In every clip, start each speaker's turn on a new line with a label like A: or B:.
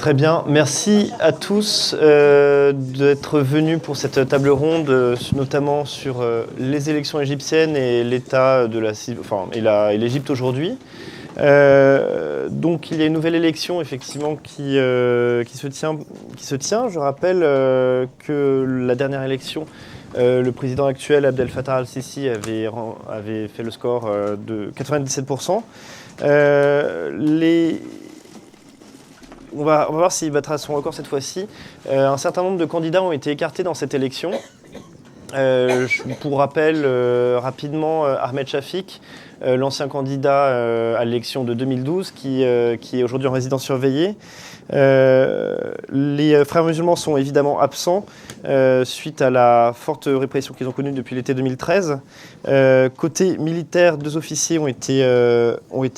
A: Très bien, merci à tous d'être venus pour cette table ronde, notamment sur les élections égyptiennes et l'état de et l'Égypte aujourd'hui. Donc il y a une nouvelle élection effectivement qui se tient. Je rappelle que la dernière élection, le président actuel Abdel Fattah al-Sisi avait fait le score de 97%. On va voir s'il battra son record cette fois-ci. Un certain nombre de candidats ont été écartés dans cette élection. Pour rappel, rapidement, Ahmed Shafik, l'ancien candidat à l'élection de 2012, qui est aujourd'hui en résidence surveillée. Les frères musulmans sont évidemment absents suite à la forte répression qu'ils ont connue depuis l'été 2013. Côté militaire, 2 officiers ont été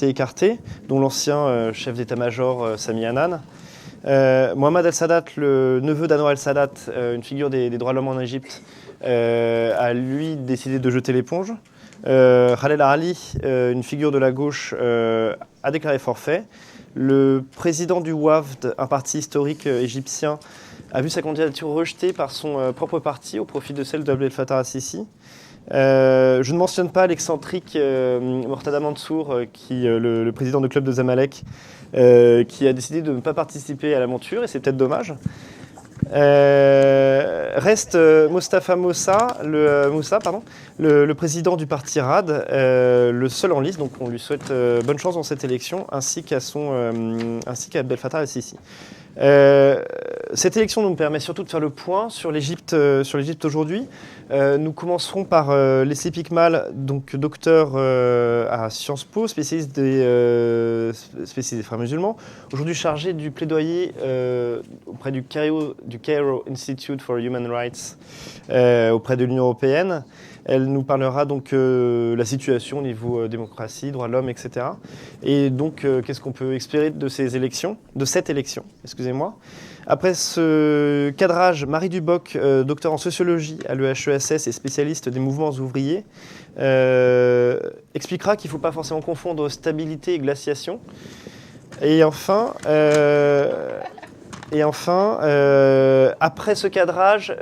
A: écartés, dont l'ancien chef d'état-major Sami Hannan. Mohamed El-Sadat, le neveu d'Anwar El-Sadat, une figure des droits de l'homme en Égypte, a lui décidé de jeter l'éponge. Khaled Ali, une figure de la gauche, a déclaré forfait. Le président du WAFD, un parti historique égyptien, a vu sa candidature rejetée par son propre parti au profit de celle d'Abdel Fattah al-Sisi. Je ne mentionne pas l'excentrique Mortada Mansour, le président du club de Zamalek, qui a décidé de ne pas participer à l'aventure, et c'est peut-être dommage. Reste Mostafa Moussa, le président du parti RAD, le seul en liste, donc on lui souhaite bonne chance dans cette élection, ainsi qu'à Abdel Fattah al-Sisi. Cette élection nous permet surtout de faire le point sur l'Égypte aujourd'hui. Nous commencerons par Leslie Pikmal, donc docteur à Sciences Po, spécialiste des frères musulmans, aujourd'hui chargé du plaidoyer auprès du Cairo Institute for Human Rights auprès de l'Union européenne. Elle nous parlera donc de la situation au niveau démocratie, droits de l'homme, etc. Et donc, qu'est-ce qu'on peut espérer de cette élection, excusez-moi. Après ce cadrage, Marie Duboc, docteur en sociologie à l'EHESS et spécialiste des mouvements ouvriers, expliquera qu'il ne faut pas forcément confondre stabilité et glaciation. Et enfin, après ce cadrage,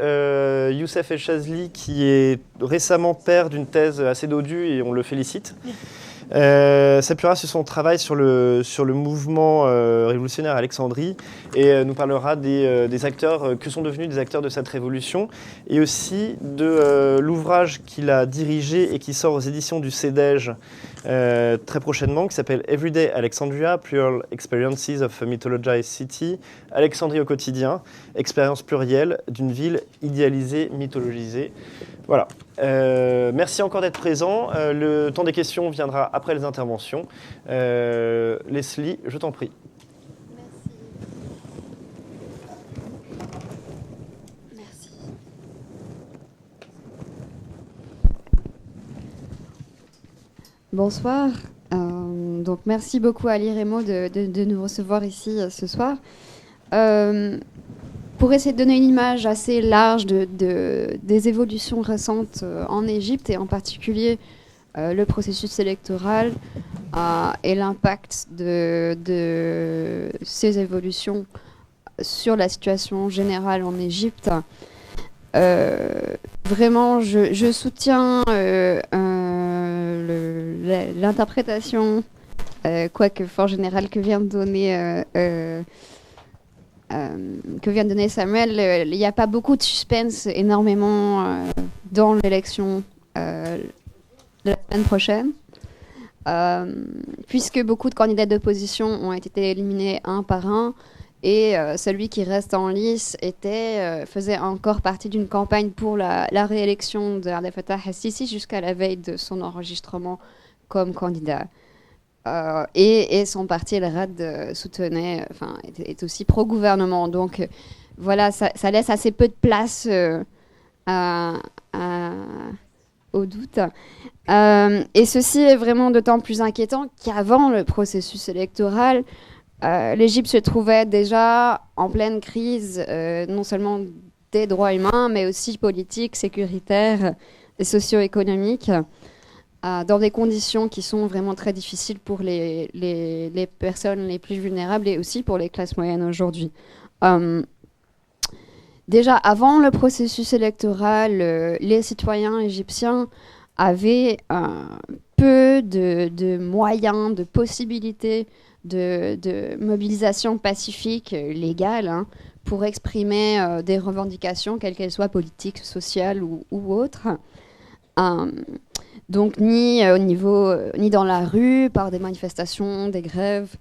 A: Youssef El Chazli, qui est récemment père d'une thèse assez dodue, et on le félicite, s'appuiera sur son travail sur le mouvement révolutionnaire à Alexandrie, et nous parlera des acteurs que sont devenus des acteurs de cette révolution, et aussi de l'ouvrage qu'il a dirigé et qui sort aux éditions du CEDEJ très prochainement, qui s'appelle Everyday Alexandria, Plural Experiences of a Mythologized City, Alexandrie au quotidien, expérience plurielle d'une ville idéalisée, mythologisée. Voilà. Merci encore d'être présent. Le temps des questions viendra après les interventions. Leslie, je t'en prie.
B: Merci. Bonsoir. Donc merci beaucoup à Ali Remo de nous recevoir ici ce soir. Pour essayer de donner une image assez large des évolutions récentes en Égypte, et en particulier le processus électoral et l'impact de ces évolutions sur la situation générale en Égypte. Vraiment, je soutiens l'interprétation, quoique fort générale, que vient de donner Samuel. Il n'y a pas beaucoup de suspense, énormément, dans l'élection de la semaine prochaine, puisque beaucoup de candidats d'opposition ont été éliminés un par un, et celui qui reste en lice faisait encore partie d'une campagne pour la réélection de Abdel Fattah al-Sisi jusqu'à la veille de son enregistrement comme candidat. Et son parti, le RAD, est aussi pro-gouvernement. Donc voilà, ça laisse assez peu de place au doute. Et ceci est vraiment d'autant plus inquiétant qu'avant le processus électoral, l'Égypte se trouvait déjà en pleine crise, non seulement des droits humains, mais aussi politique, sécuritaire et socio-économique. dans des conditions qui sont vraiment très difficiles pour les personnes les plus vulnérables et aussi pour les classes moyennes aujourd'hui. Déjà, avant le processus électoral, les citoyens égyptiens avaient peu de moyens, de possibilités de mobilisation pacifique, légale, pour exprimer des revendications, quelles qu'elles soient politiques, sociales ou autres. Donc, ni dans la rue, par des manifestations, des grèves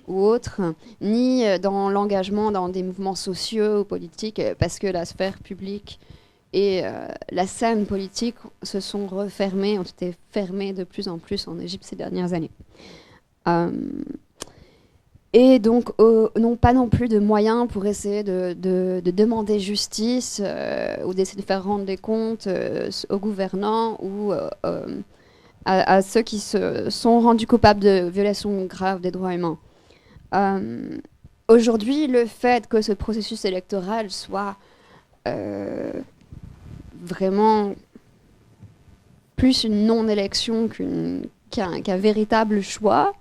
B: ou autres, ni dans l'engagement dans des mouvements sociaux ou politiques, parce que la sphère publique et la scène politique se sont refermées, ont été fermées de plus en plus en Égypte ces dernières années. Et donc, n'ont pas non plus de moyens pour essayer de demander justice ou d'essayer de faire rendre des comptes aux gouvernants ou à ceux qui se sont rendus coupables de violations graves des droits humains. Aujourd'hui, le fait que ce processus électoral soit vraiment plus une non-élection qu'un véritable choix,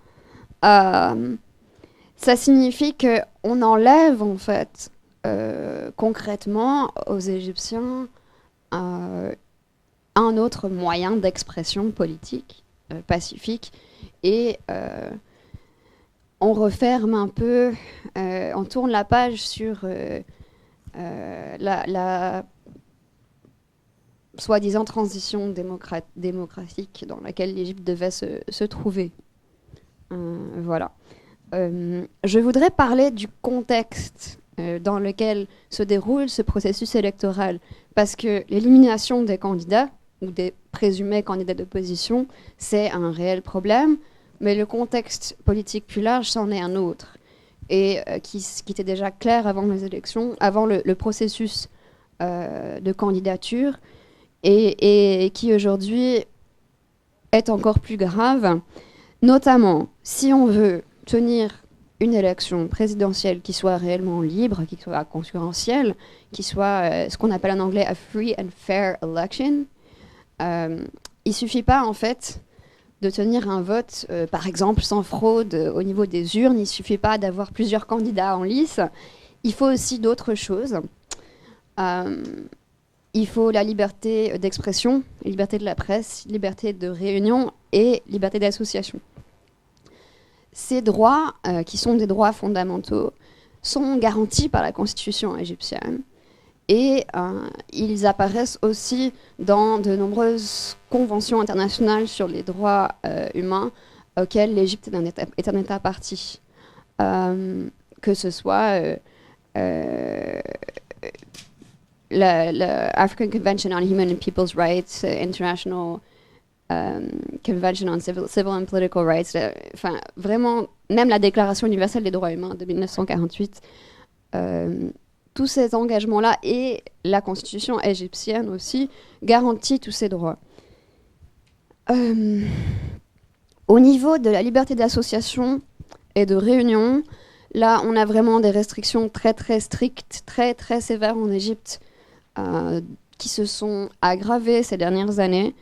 B: ça signifie qu'on enlève en fait concrètement aux Égyptiens un autre moyen d'expression politique pacifique et on referme un peu, on tourne la page sur la soi-disant transition démocratique dans laquelle l'Égypte devait se trouver. Voilà. Je voudrais parler du contexte dans lequel se déroule ce processus électoral, parce que l'élimination des candidats, ou des présumés candidats d'opposition, c'est un réel problème, mais le contexte politique plus large, c'en est un autre, et qui était déjà clair avant les élections, avant le processus de candidature, et qui aujourd'hui est encore plus grave, notamment si on veut tenir une élection présidentielle qui soit réellement libre, qui soit concurrentielle, qui soit ce qu'on appelle en anglais a free and fair election. Il ne suffit pas en fait de tenir un vote, par exemple, sans fraude au niveau des urnes. Il ne suffit pas d'avoir plusieurs candidats en lice. Il faut aussi d'autres choses. Il faut la liberté d'expression, liberté de la presse, liberté de réunion et liberté d'association. Ces droits, qui sont des droits fondamentaux, sont garantis par la Constitution égyptienne et ils apparaissent aussi dans de nombreuses conventions internationales sur les droits humains auxquelles l'Égypte est un État partie. Que ce soit la African Convention on Human and People's Rights, International Convention on Civil and Political Rights, enfin vraiment, même la Déclaration universelle des droits humains de 1948, tous ces engagements-là et la Constitution égyptienne aussi garantissent tous ces droits. Au niveau de la liberté d'association et de réunion, là on a vraiment des restrictions très très strictes, très très sévères en Égypte, qui se sont aggravées ces dernières années.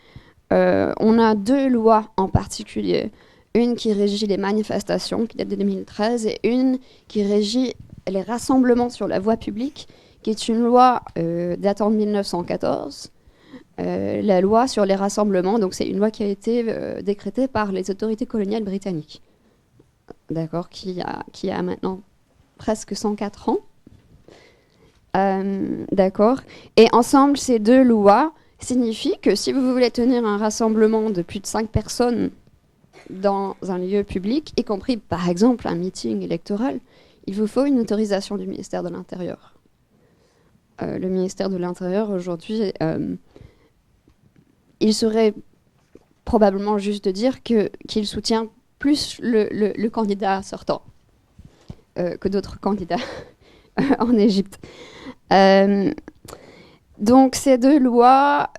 B: On a deux lois en particulier, une qui régit les manifestations, qui date de 2013, et une qui régit les rassemblements sur la voie publique, qui est une loi datant de 1914. La loi sur les rassemblements, donc c'est une loi qui a été décrétée par les autorités coloniales britanniques, d'accord, qui a maintenant presque 104 ans. D'accord. Et ensemble, ces deux lois signifient que si vous voulez tenir un rassemblement de plus de 5 personnes dans un lieu public, y compris par exemple un meeting électoral, il vous faut une autorisation du ministère de l'Intérieur. Le ministère de l'Intérieur aujourd'hui, il serait probablement juste de dire qu'il soutient plus le candidat sortant que d'autres candidats en Égypte. Donc ces deux lois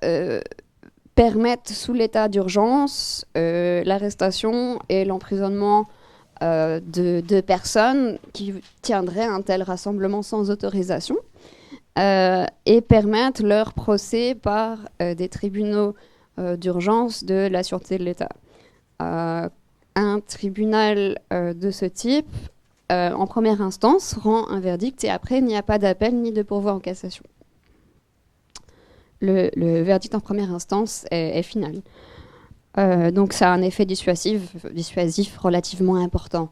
B: permettent sous l'état d'urgence l'arrestation et l'emprisonnement de personnes qui tiendraient un tel rassemblement sans autorisation et permettent leur procès par des tribunaux d'urgence de la sûreté de l'État. Un tribunal de ce type, en première instance, rend un verdict et après, il n'y a pas d'appel ni de pourvoi en cassation. Le verdict en première instance est final. Donc ça a un effet dissuasif relativement important.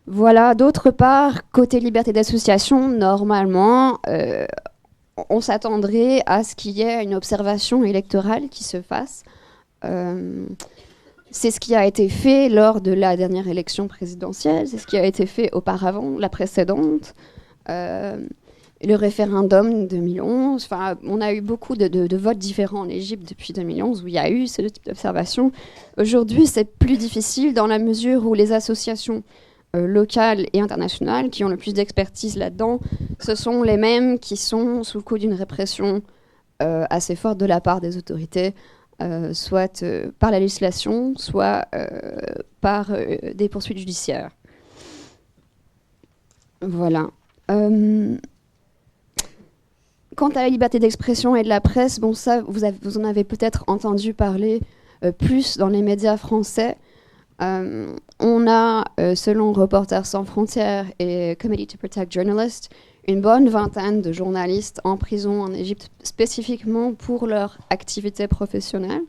B: Voilà, d'autre part, côté liberté d'association, normalement, on s'attendrait à ce qu'il y ait une observation électorale qui se fasse. C'est ce qui a été fait lors de la dernière élection présidentielle, c'est ce qui a été fait auparavant, la précédente. Le référendum 2011, enfin, on a eu beaucoup de votes différents en Égypte depuis 2011 où il y a eu ce type d'observation. Aujourd'hui, c'est plus difficile dans la mesure où les associations locales et internationales qui ont le plus d'expertise là-dedans, ce sont les mêmes qui sont sous le coup d'une répression assez forte de la part des autorités, soit par la législation, soit par des poursuites judiciaires. Voilà. Quant à la liberté d'expression et de la presse, bon, ça, vous en avez peut-être entendu parler plus dans les médias français. On a, selon Reporters sans frontières et Committee to Protect Journalists, une bonne vingtaine de journalistes en prison en Égypte spécifiquement pour leur activité professionnelle,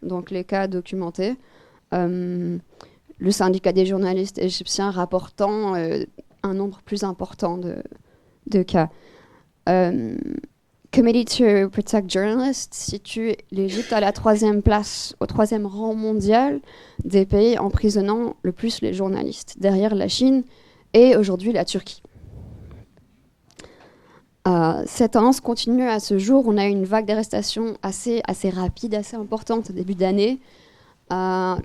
B: donc les cas documentés. Le syndicat des journalistes égyptiens rapportant un nombre plus important de cas. Committee to Protect Journalists situe l'Égypte à la 3e place, au 3e rang mondial des pays emprisonnant le plus les journalistes, derrière la Chine et aujourd'hui la Turquie. Cette tendance continue à ce jour. On a eu une vague d'arrestations assez rapide, assez importante au début d'année.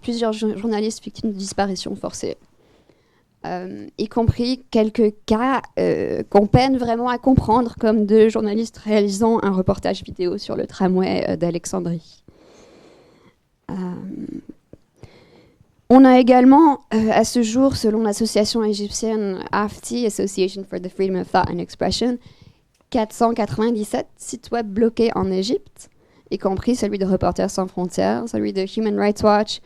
B: Plusieurs journalistes victimes de disparitions forcées. Y compris quelques cas qu'on peine vraiment à comprendre, comme 2 journalistes réalisant un reportage vidéo sur le tramway d'Alexandrie. On a également, à ce jour, selon l'association égyptienne AFTI, Association for the Freedom of Thought and Expression, 497 sites web bloqués en Égypte, y compris celui de Reporters sans frontières, celui de Human Rights Watch,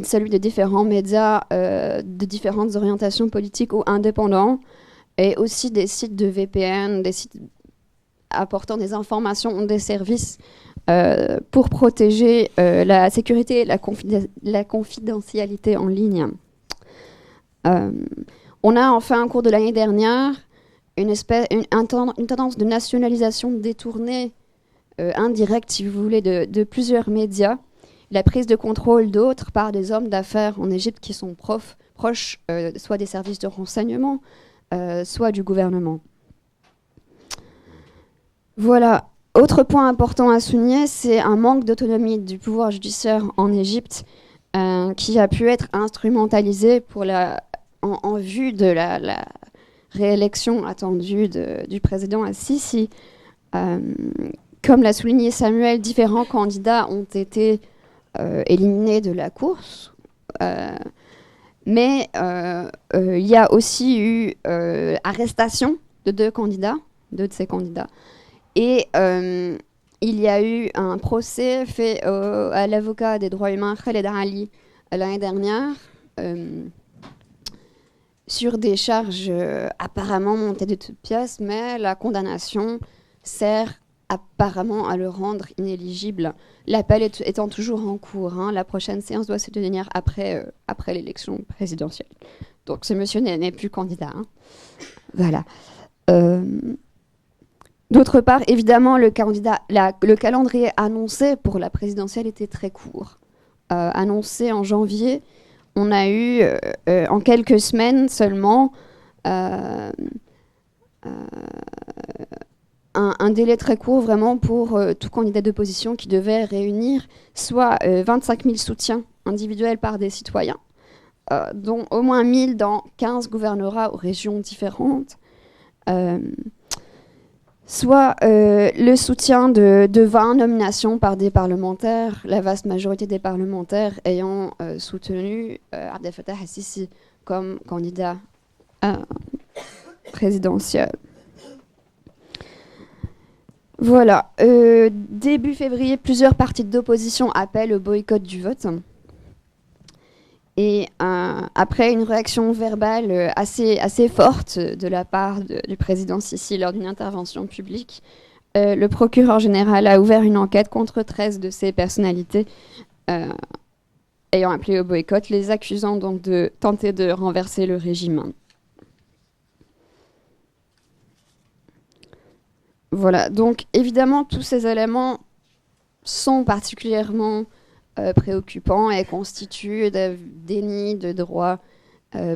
B: celui de différents médias de différentes orientations politiques ou indépendants, et aussi des sites de VPN, des sites apportant des informations ou des services pour protéger la sécurité et la confidentialité en ligne. On a enfin, au cours de l'année dernière, une tendance de nationalisation détournée, indirecte, si vous voulez, de plusieurs médias, la prise de contrôle d'autres par des hommes d'affaires en Égypte qui sont proches soit des services de renseignement, soit du gouvernement. Voilà. Autre point important à souligner, c'est un manque d'autonomie du pouvoir judiciaire en Égypte qui a pu être instrumentalisé en vue de la réélection attendue du président Al-Sisi. Comme l'a souligné Samuel, différents candidats ont été éliminés de la course. Mais il y a aussi eu arrestation de 2 de ces candidats. Et il y a eu un procès fait à l'avocat des droits humains Khaled Ali l'année dernière sur des charges apparemment montées de toutes pièces, mais la condamnation sert apparemment à le rendre inéligible. L'appel étant toujours en cours. La prochaine séance doit se tenir après l'élection présidentielle. Donc ce monsieur n'est plus candidat. Voilà. D'autre part, évidemment, le calendrier annoncé pour la présidentielle était très court. Annoncé en janvier, on a eu en quelques semaines seulement un délai très court vraiment pour tout candidat d'opposition qui devait réunir soit 25 000 soutiens individuels par des citoyens, dont au moins 1000 dans 15 gouvernorats ou régions différentes, soit le soutien de 20 nominations par des parlementaires, la vaste majorité des parlementaires ayant soutenu Abdel Fattah al-Sisi comme candidat présidentiel. Voilà. Début février, plusieurs partis d'opposition appellent au boycott du vote. Et après une réaction verbale assez forte de la part du président Sisi lors d'une intervention publique, le procureur général a ouvert une enquête contre 13 de ces personnalités ayant appelé au boycott, les accusant donc de tenter de renverser le régime. Voilà, donc évidemment tous ces éléments sont particulièrement préoccupants et constituent des dénis de droits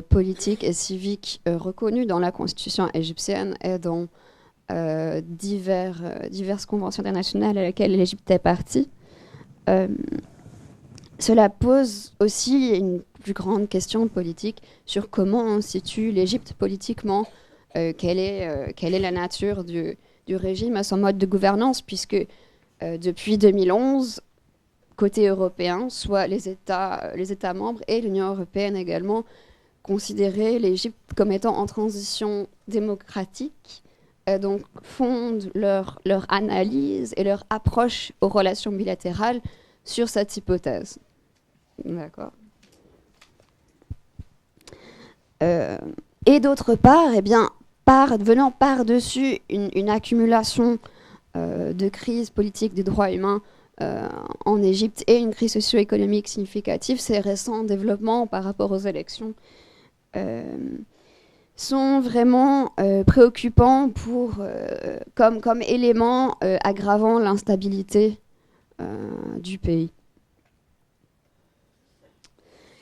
B: politiques et civiques reconnus dans la constitution égyptienne et dans diverses conventions internationales à laquelle l'Égypte est partie. Cela pose aussi une plus grande question politique sur comment on situe l'Égypte politiquement, quelle est la nature du régime à son mode de gouvernance, puisque depuis 2011, côté européen, soit les États membres et l'Union européenne également, considéraient l'Égypte comme étant en transition démocratique, donc fondent leur analyse et leur approche aux relations bilatérales sur cette hypothèse. D'accord. Et d'autre part, eh bien, venant par-dessus une accumulation de crises politiques des droits humains en Égypte et une crise socio-économique significative, ces récents développements par rapport aux élections sont vraiment préoccupants comme élément aggravant l'instabilité du pays.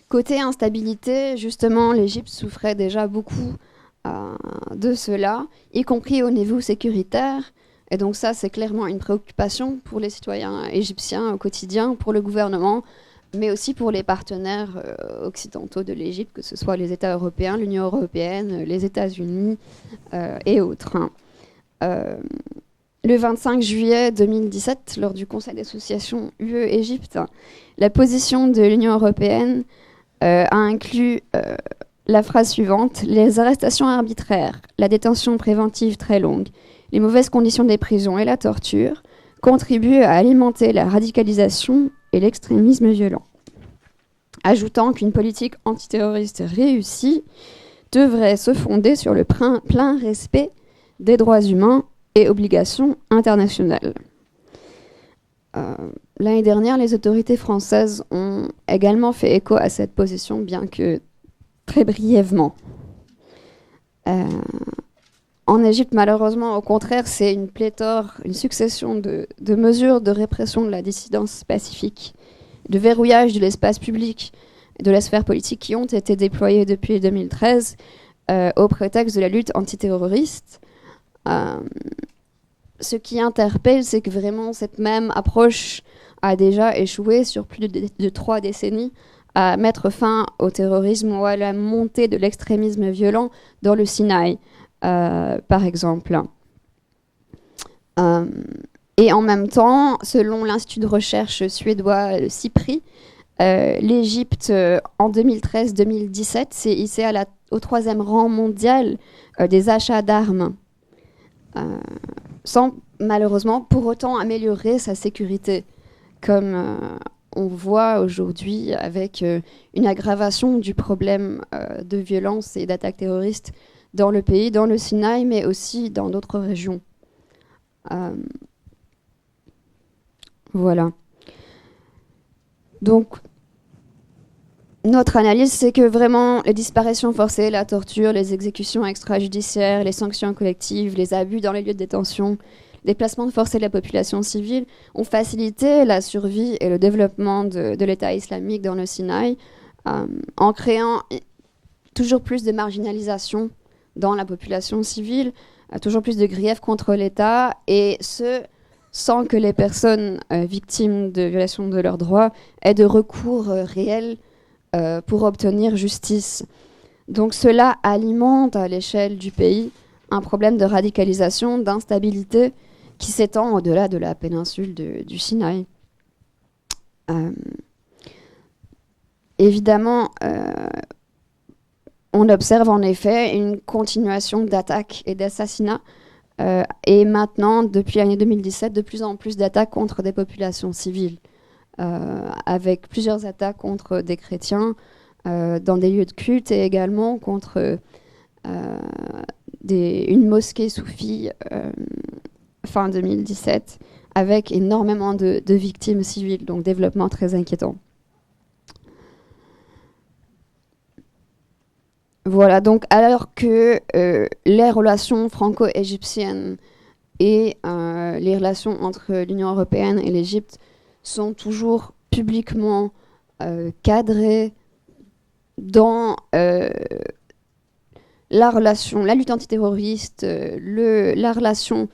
B: Côté instabilité, justement, l'Égypte souffrait déjà beaucoup de cela, y compris au niveau sécuritaire. Et donc ça, c'est clairement une préoccupation pour les citoyens égyptiens au quotidien, pour le gouvernement, mais aussi pour les partenaires occidentaux de l'Égypte, que ce soit les États européens, l'Union européenne, les États-Unis et autres. Le 25 juillet 2017, lors du Conseil d'association UE-Égypte, la position de l'Union européenne a inclus la phrase suivante: les arrestations arbitraires, la détention préventive très longue, les mauvaises conditions des prisons et la torture contribuent à alimenter la radicalisation et l'extrémisme violent. Ajoutant qu'une politique antiterroriste réussie devrait se fonder sur le plein respect des droits humains et obligations internationales. L'année dernière, les autorités françaises ont également fait écho à cette position, bien que très brièvement. En Égypte, malheureusement, au contraire, c'est une succession de mesures de répression de la dissidence pacifique, de verrouillage de l'espace public et de la sphère politique qui ont été déployées depuis 2013 au prétexte de la lutte antiterroriste. Ce qui interpelle, c'est que vraiment cette même approche a déjà échoué sur plus de 3 décennies à mettre fin au terrorisme ou à la montée de l'extrémisme violent dans le Sinaï, par exemple. Et en même temps, selon l'Institut de recherche suédois CIPRI, l'Égypte, en 2013-2017, s'est hissée au 3e rang mondial des achats d'armes, sans malheureusement pour autant améliorer sa sécurité, comme on voit aujourd'hui avec une aggravation du problème de violence et d'attaques terroristes dans le pays, dans le Sinaï, mais aussi dans d'autres régions. Voilà. Donc, notre analyse, c'est que vraiment les disparitions forcées, la torture, les exécutions extrajudiciaires, les sanctions collectives, les abus dans les lieux de détention, les déplacements forcés de la population civile ont facilité la survie et le développement de l'État islamique dans le Sinaï, en créant toujours plus de marginalisation dans la population civile, toujours plus de griefs contre l'État, et ce, sans que les personnes victimes de violations de leurs droits aient de recours réels pour obtenir justice. Donc cela alimente à l'échelle du pays un problème de radicalisation, d'instabilité qui s'étend au-delà de la péninsule du Sinaï. Évidemment, on observe en effet une continuation d'attaques et d'assassinats Et maintenant, depuis l'année 2017, de plus en plus d'attaques contre des populations civiles, avec plusieurs attaques contre des chrétiens dans des lieux de culte et également contre une mosquée soufie fin 2017, avec énormément de victimes civiles, donc développement très inquiétant. Voilà, donc alors que les relations franco-égyptiennes et les relations entre l'Union européenne et l'Égypte sont toujours publiquement cadrées dans la lutte antiterroriste, la relation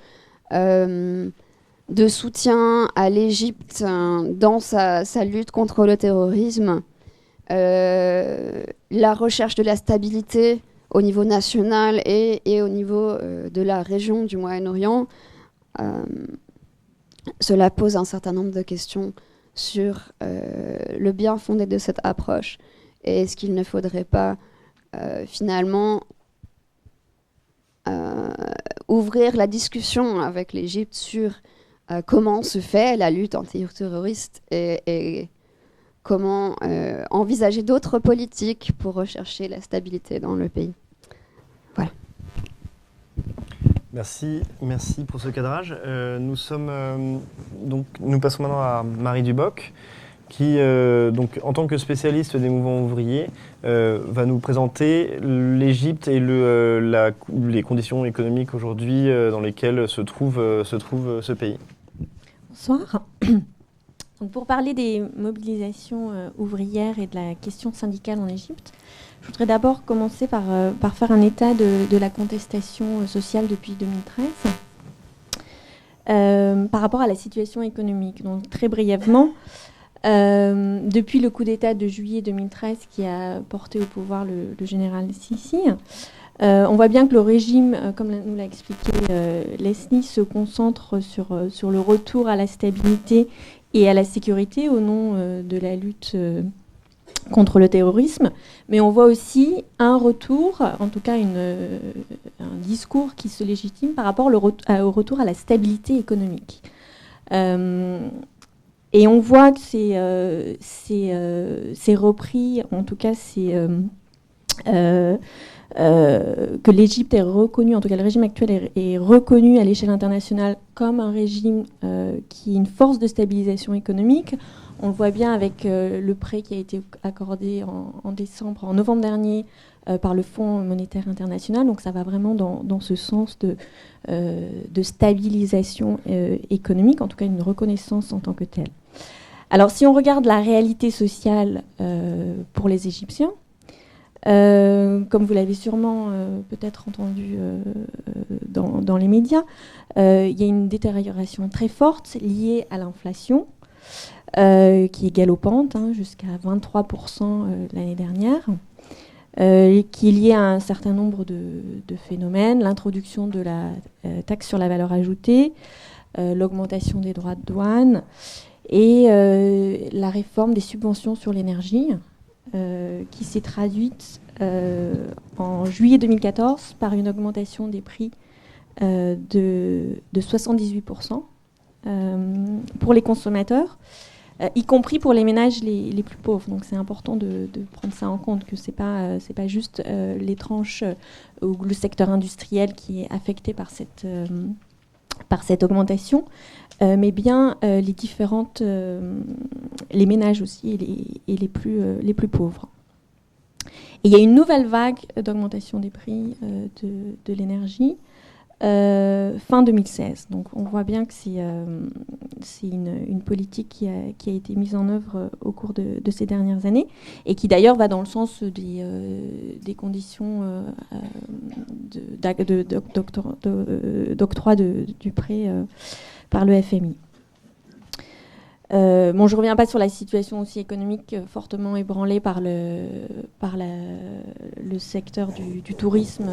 B: de soutien à l'Égypte dans sa lutte contre le terrorisme, la recherche de la stabilité au niveau national et au niveau de la région du Moyen-Orient, cela pose un certain nombre de questions sur le bien fondé de cette approche. Et est-ce qu'il ne faudrait pas finalement ouvrir la discussion avec l'Égypte sur comment se fait la lutte antiterroriste et comment envisager d'autres politiques pour rechercher la stabilité dans le pays. Voilà.
A: Merci pour ce cadrage. Nous passons maintenant à Marie Duboc, qui, donc, en tant que spécialiste des mouvements ouvriers, va nous présenter l'Égypte et les conditions économiques aujourd'hui dans lesquelles se trouve ce pays.
C: Bonsoir. Donc pour parler des mobilisations ouvrières et de la question syndicale en Égypte, je voudrais d'abord commencer par faire un état de la contestation sociale depuis 2013 par rapport à la situation économique. Donc très brièvement, depuis le coup d'État de juillet 2013 qui a porté au pouvoir le général Sissi, on voit bien que le régime, comme nous l'a expliqué Leslie, se concentre sur le retour à la stabilité et à la sécurité au nom de la lutte contre le terrorisme. Mais on voit aussi un retour, en tout cas un discours qui se légitime par rapport au retour à la stabilité économique. Et on voit que c'est repris, en tout cas que l'Égypte est reconnue, en tout cas le régime actuel est reconnu à l'échelle internationale comme un régime qui est une force de stabilisation économique. On le voit bien avec le prêt qui a été accordé en novembre dernier par le Fonds monétaire international. Donc ça va vraiment dans ce sens de stabilisation économique, en tout cas une reconnaissance en tant que telle. Alors si on regarde la réalité sociale pour les Égyptiens, comme vous l'avez sûrement peut-être entendu dans les médias, il y a une détérioration très forte liée à l'inflation, qui est galopante, jusqu'à 23% l'année dernière, qui est liée à un certain nombre de phénomènes, l'introduction de la taxe sur la valeur ajoutée, l'augmentation des droits de douane et la réforme des subventions sur l'énergie, qui s'est traduite en juillet 2014 par une augmentation des prix de 78% pour les consommateurs, y compris pour les ménages les plus pauvres. Donc c'est important de prendre ça en compte, que c'est pas juste les tranches ou le secteur industriel qui est affecté par cette augmentation, mais bien les ménages aussi et les plus pauvres. Et il y a une nouvelle vague d'augmentation des prix de l'énergie fin 2016. Donc on voit bien que c'est une politique qui a été mise en œuvre au cours de ces dernières années et qui d'ailleurs va dans le sens des conditions d'octroi du prêt par le FMI. Je ne reviens pas sur la situation aussi économique fortement ébranlée par le secteur du tourisme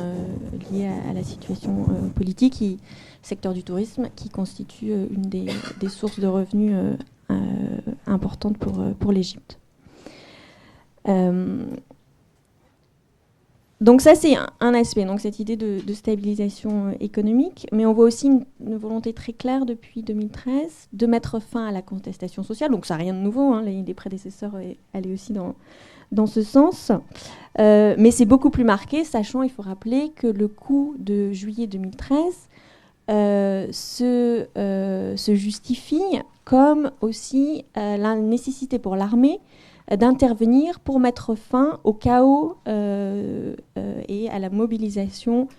C: lié à la situation politique, secteur du tourisme qui constitue une des sources de revenus importantes pour l'Égypte. Donc ça, c'est un aspect, donc cette idée de stabilisation économique. Mais on voit aussi une volonté très claire depuis 2013 de mettre fin à la contestation sociale. Donc ça n'a rien de nouveau, hein, les prédécesseurs allaient aussi dans ce sens. Mais c'est beaucoup plus marqué, sachant, il faut rappeler, que le coup de juillet 2013 se justifie comme aussi la nécessité pour l'armée d'intervenir pour mettre fin au chaos et à la mobilisation,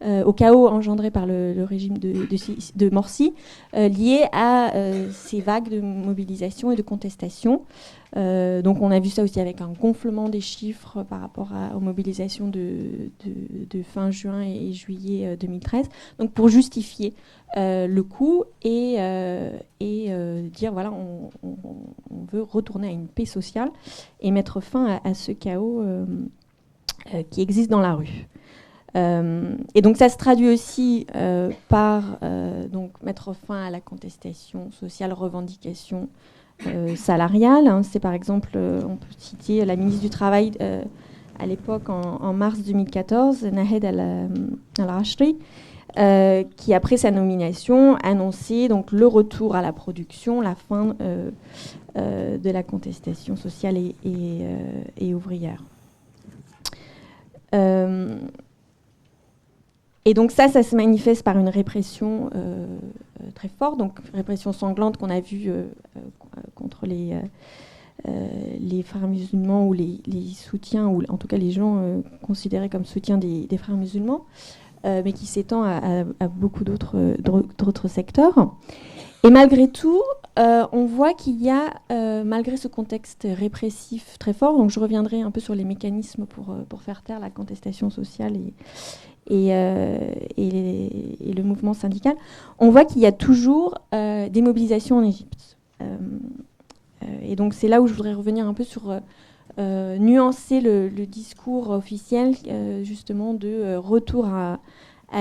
C: au chaos engendré par le régime de Morsi, lié à ces vagues de mobilisation et de contestation. Donc on a vu ça aussi avec un gonflement des chiffres par rapport aux mobilisations de fin juin et juillet 2013. Donc pour justifier le coup et dire voilà, on veut retourner à une paix sociale et mettre fin à ce chaos qui existe dans la rue. Et donc ça se traduit aussi par donc mettre fin à la contestation sociale, revendication salariale. Hein. C'est par exemple, on peut citer la ministre du Travail à l'époque, en mars 2014, Nahed Al-Rashri, qui, après sa nomination, annonçait donc le retour à la production, la fin de la contestation sociale et ouvrière. Et donc ça se manifeste par une répression très forte, donc répression sanglante qu'on a vue contre les frères musulmans ou les soutiens, ou en tout cas les gens considérés comme soutiens des frères musulmans, mais qui s'étend à beaucoup d'autres secteurs. Et malgré tout, on voit qu'il y a, malgré ce contexte répressif très fort, donc je reviendrai un peu sur les mécanismes pour faire taire la contestation sociale et le mouvement syndical, on voit qu'il y a toujours des mobilisations en Égypte. Et donc c'est là où je voudrais revenir un peu sur nuancer le discours officiel, justement, de retour à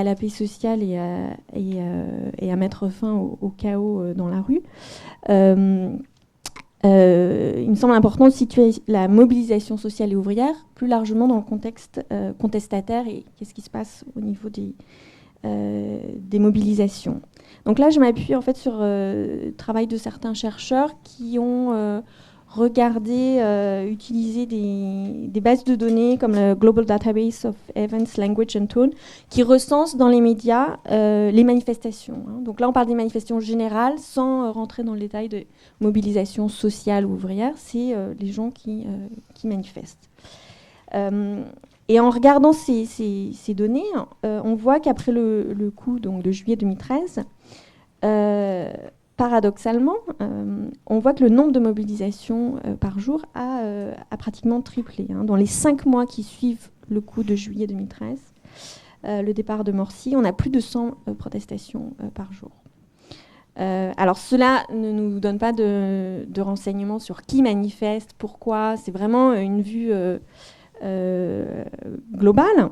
C: la paix sociale et à mettre fin au chaos dans la rue. Il me semble important de situer la mobilisation sociale et ouvrière plus largement dans le contexte contestataire et qu'est-ce qui se passe au niveau des mobilisations. Donc là, je m'appuie en fait sur le travail de certains chercheurs qui ont regardé, utilisé des bases de données comme le Global Database of Events, Language and Tone, qui recense dans les médias les manifestations. Hein. Donc là, on parle des manifestations générales sans rentrer dans le détail de mobilisation sociale ou ouvrière. C'est les gens qui manifestent. Et en regardant ces données, on voit qu'après le coup donc, de juillet 2013, paradoxalement, on voit que le nombre de mobilisations par jour a pratiquement triplé. Hein. Dans les 5 mois qui suivent le coup de juillet 2013, le départ de Morsi, on a plus de 100 protestations par jour. Alors cela ne nous donne pas de renseignements sur qui manifeste, pourquoi. C'est vraiment une vue globale.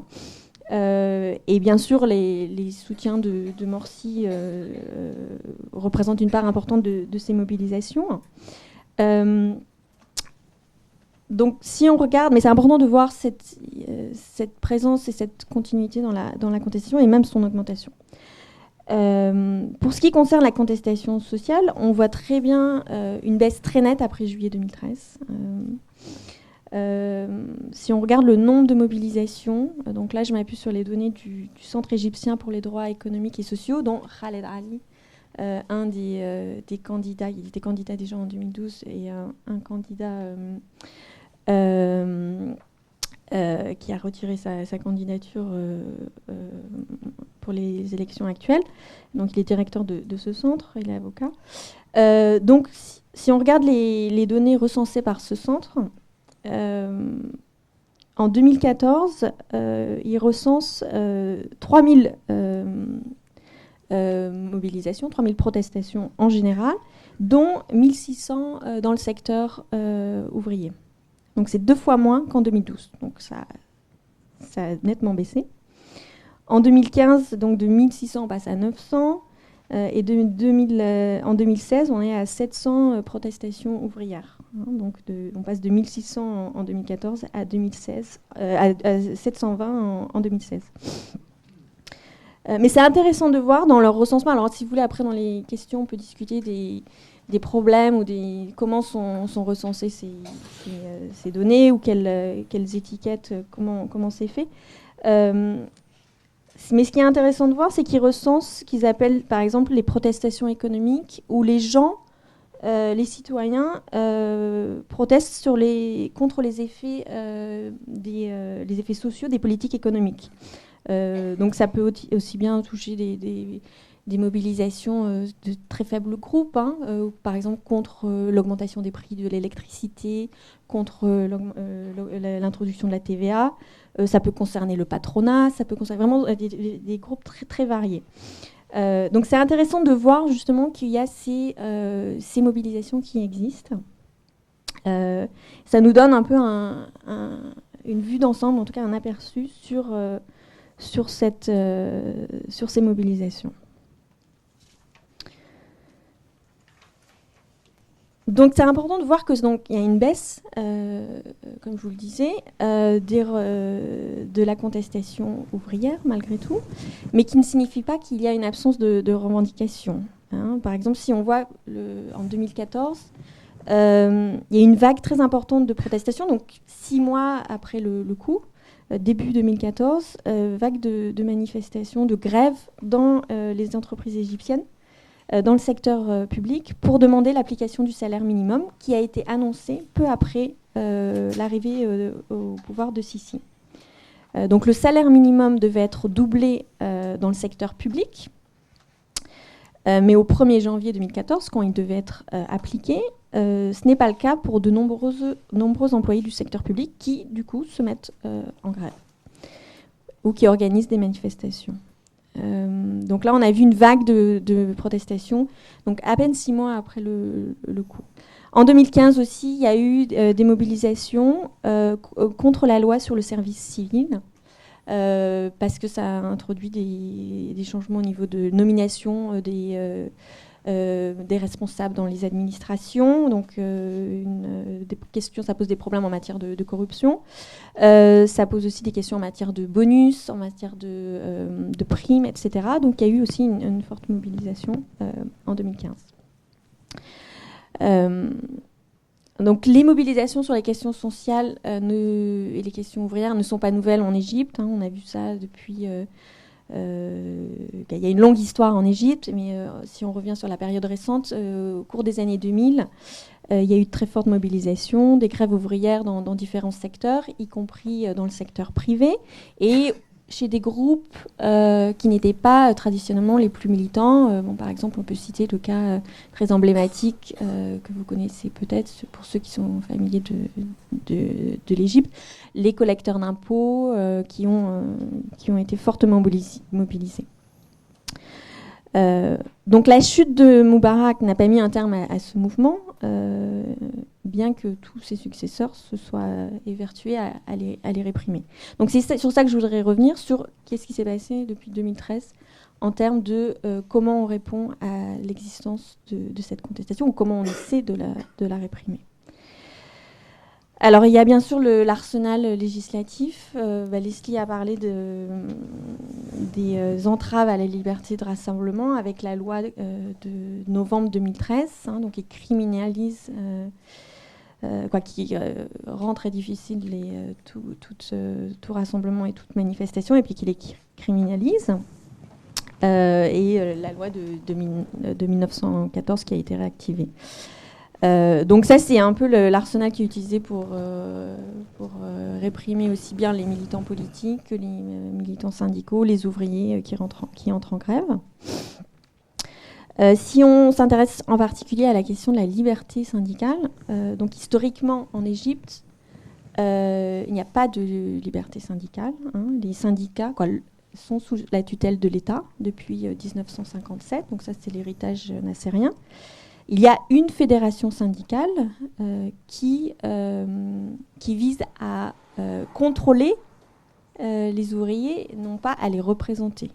C: Et bien sûr, les soutiens de Morsi représentent une part importante de ces mobilisations. Donc, si on regarde, mais c'est important de voir cette présence et cette continuité dans la contestation et même son augmentation. Pour ce qui concerne la contestation sociale, on voit très bien une baisse très nette après juillet 2013. Si on regarde le nombre de mobilisations, donc là je m'appuie sur les données du Centre égyptien pour les droits économiques et sociaux, dont Khaled Ali, un des candidats, il était candidat déjà en 2012, et un candidat qui a retiré sa candidature pour les élections actuelles. Donc il est directeur de ce centre, il est avocat. Donc si on regarde les données recensées par ce centre, en 2014, il recense 3000 mobilisations, 3000 protestations en général, dont 1600 dans le secteur ouvrier. Donc c'est 2 fois moins qu'en 2012. Donc ça a nettement baissé. En 2015, donc de 1600, on passe à 900. Et en 2016, on est à 700 protestations ouvrières. Donc on passe de 1600 en 2014 à 720 en 2016. Mais c'est intéressant de voir dans leur recensement. Alors, si vous voulez, après, dans les questions, on peut discuter des problèmes ou comment sont recensées ces données ou quelles étiquettes, comment c'est fait. Mais ce qui est intéressant de voir, c'est qu'ils recensent ce qu'ils appellent, par exemple, les protestations économiques, où les gens, les citoyens, protestent contre les effets, les effets sociaux des politiques économiques. Donc ça peut aussi bien toucher des mobilisations de très faibles groupes, par exemple contre l'augmentation des prix de l'électricité, contre l'introduction de la TVA. Ça peut concerner le patronat, ça peut concerner vraiment des groupes très, très variés. Donc c'est intéressant de voir justement qu'il y a ces mobilisations qui existent. Ça nous donne un peu une vue d'ensemble, en tout cas un aperçu sur ces mobilisations. Donc c'est important de voir qu'il y a une baisse, comme je vous le disais, de la contestation ouvrière malgré tout, mais qui ne signifie pas qu'il y a une absence de revendications. Par exemple, si on voit en 2014, il y a une vague très importante de protestations, donc 6 mois après le coup, début 2014, vague de manifestations, de grèves dans les entreprises égyptiennes, dans le secteur public, pour demander l'application du salaire minimum, qui a été annoncé peu après l'arrivée au pouvoir de Sisi. Donc le salaire minimum devait être doublé dans le secteur public, mais au 1er janvier 2014, quand il devait être appliqué, ce n'est pas le cas pour de nombreux employés du secteur public qui, du coup, se mettent en grève ou qui organisent des manifestations. Donc là, on a vu une vague de protestations, donc à peine 6 mois après le coup. En 2015 aussi, il y a eu des mobilisations contre la loi sur le service civil, parce que ça a introduit des changements au niveau de nomination des responsables dans les administrations. Donc, des questions, ça pose des problèmes en matière de corruption. Ça pose aussi des questions en matière de bonus, en matière de primes, etc. Donc, il y a eu aussi une forte mobilisation en 2015. Donc, les mobilisations sur les questions sociales et les questions ouvrières ne sont pas nouvelles en Égypte. On a vu ça depuis... il y a une longue histoire en Égypte, mais si on revient sur la période récente, au cours des années 2000, il y a eu de très fortes mobilisations, des grèves ouvrières dans différents secteurs, y compris dans le secteur privé, et chez des groupes qui n'étaient pas traditionnellement les plus militants. Par exemple, on peut citer le cas très emblématique que vous connaissez peut-être, pour ceux qui sont familiers de l'Égypte, les collecteurs d'impôts qui ont été fortement mobilisés. Donc la chute de Moubarak n'a pas mis un terme à ce mouvement, bien que tous ses successeurs se soient évertués à les réprimer. Donc c'est sur ça que je voudrais revenir, sur qu'est-ce qui s'est passé depuis 2013 en termes de comment on répond à l'existence de cette contestation, ou comment on essaie de la réprimer. Alors, il y a bien sûr l'arsenal législatif. Leslie a parlé des entraves à la liberté de rassemblement avec la loi de novembre 2013, donc qui criminalise, qui rend très difficile tout rassemblement et toute manifestation, et puis qui les criminalise. Et la loi de 1914 qui a été réactivée. Donc ça, c'est un peu l'arsenal qui est utilisé pour réprimer aussi bien les militants politiques que les militants syndicaux, les ouvriers qui entrent en grève. Si on s'intéresse en particulier à la question de la liberté syndicale, donc historiquement en Égypte, il n'y a pas de liberté syndicale. Les syndicats sont sous la tutelle de l'État depuis 1957, donc ça c'est l'héritage nassérien. Il y a une fédération syndicale qui vise à contrôler les ouvriers, non pas à les représenter.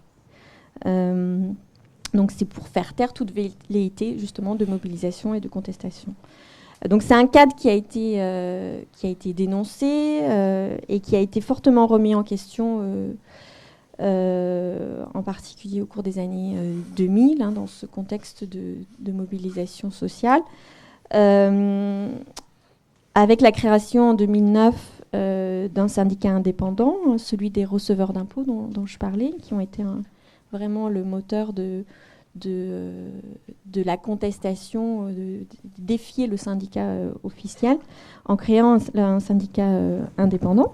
C: Donc c'est pour faire taire toute velléité justement de mobilisation et de contestation. Donc c'est un cadre qui a été dénoncé et qui a été fortement remis en question, en particulier au cours des années 2000, dans ce contexte de mobilisation sociale. Avec la création en 2009 d'un syndicat indépendant, celui des receveurs d'impôts dont je parlais, qui ont été vraiment le moteur de la contestation, de défier le syndicat officiel en créant un syndicat indépendant.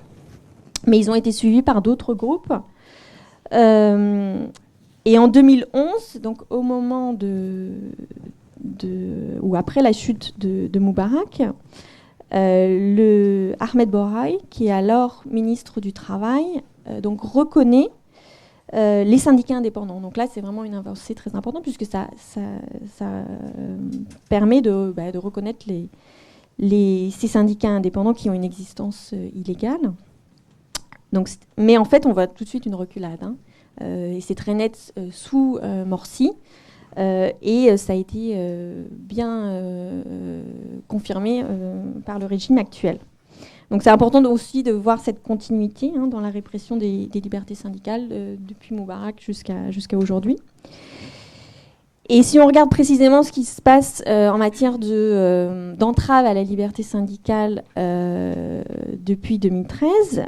C: Mais ils ont été suivis par d'autres groupes. Et en 2011, donc au moment ou après la chute de Moubarak, le Ahmed Boraï, qui est alors ministre du Travail, donc reconnaît les syndicats indépendants. Donc là, c'est vraiment une avancée très importante puisque ça permet de reconnaître ces syndicats indépendants qui ont une existence illégale. Donc, mais en fait, on voit tout de suite une reculade. Et c'est très net sous Morsi. Et ça a été bien confirmé par le régime actuel. Donc c'est important aussi de voir cette continuité dans la répression des libertés syndicales depuis Moubarak jusqu'à aujourd'hui. Et si on regarde précisément ce qui se passe en matière d'entrave à la liberté syndicale depuis 2013,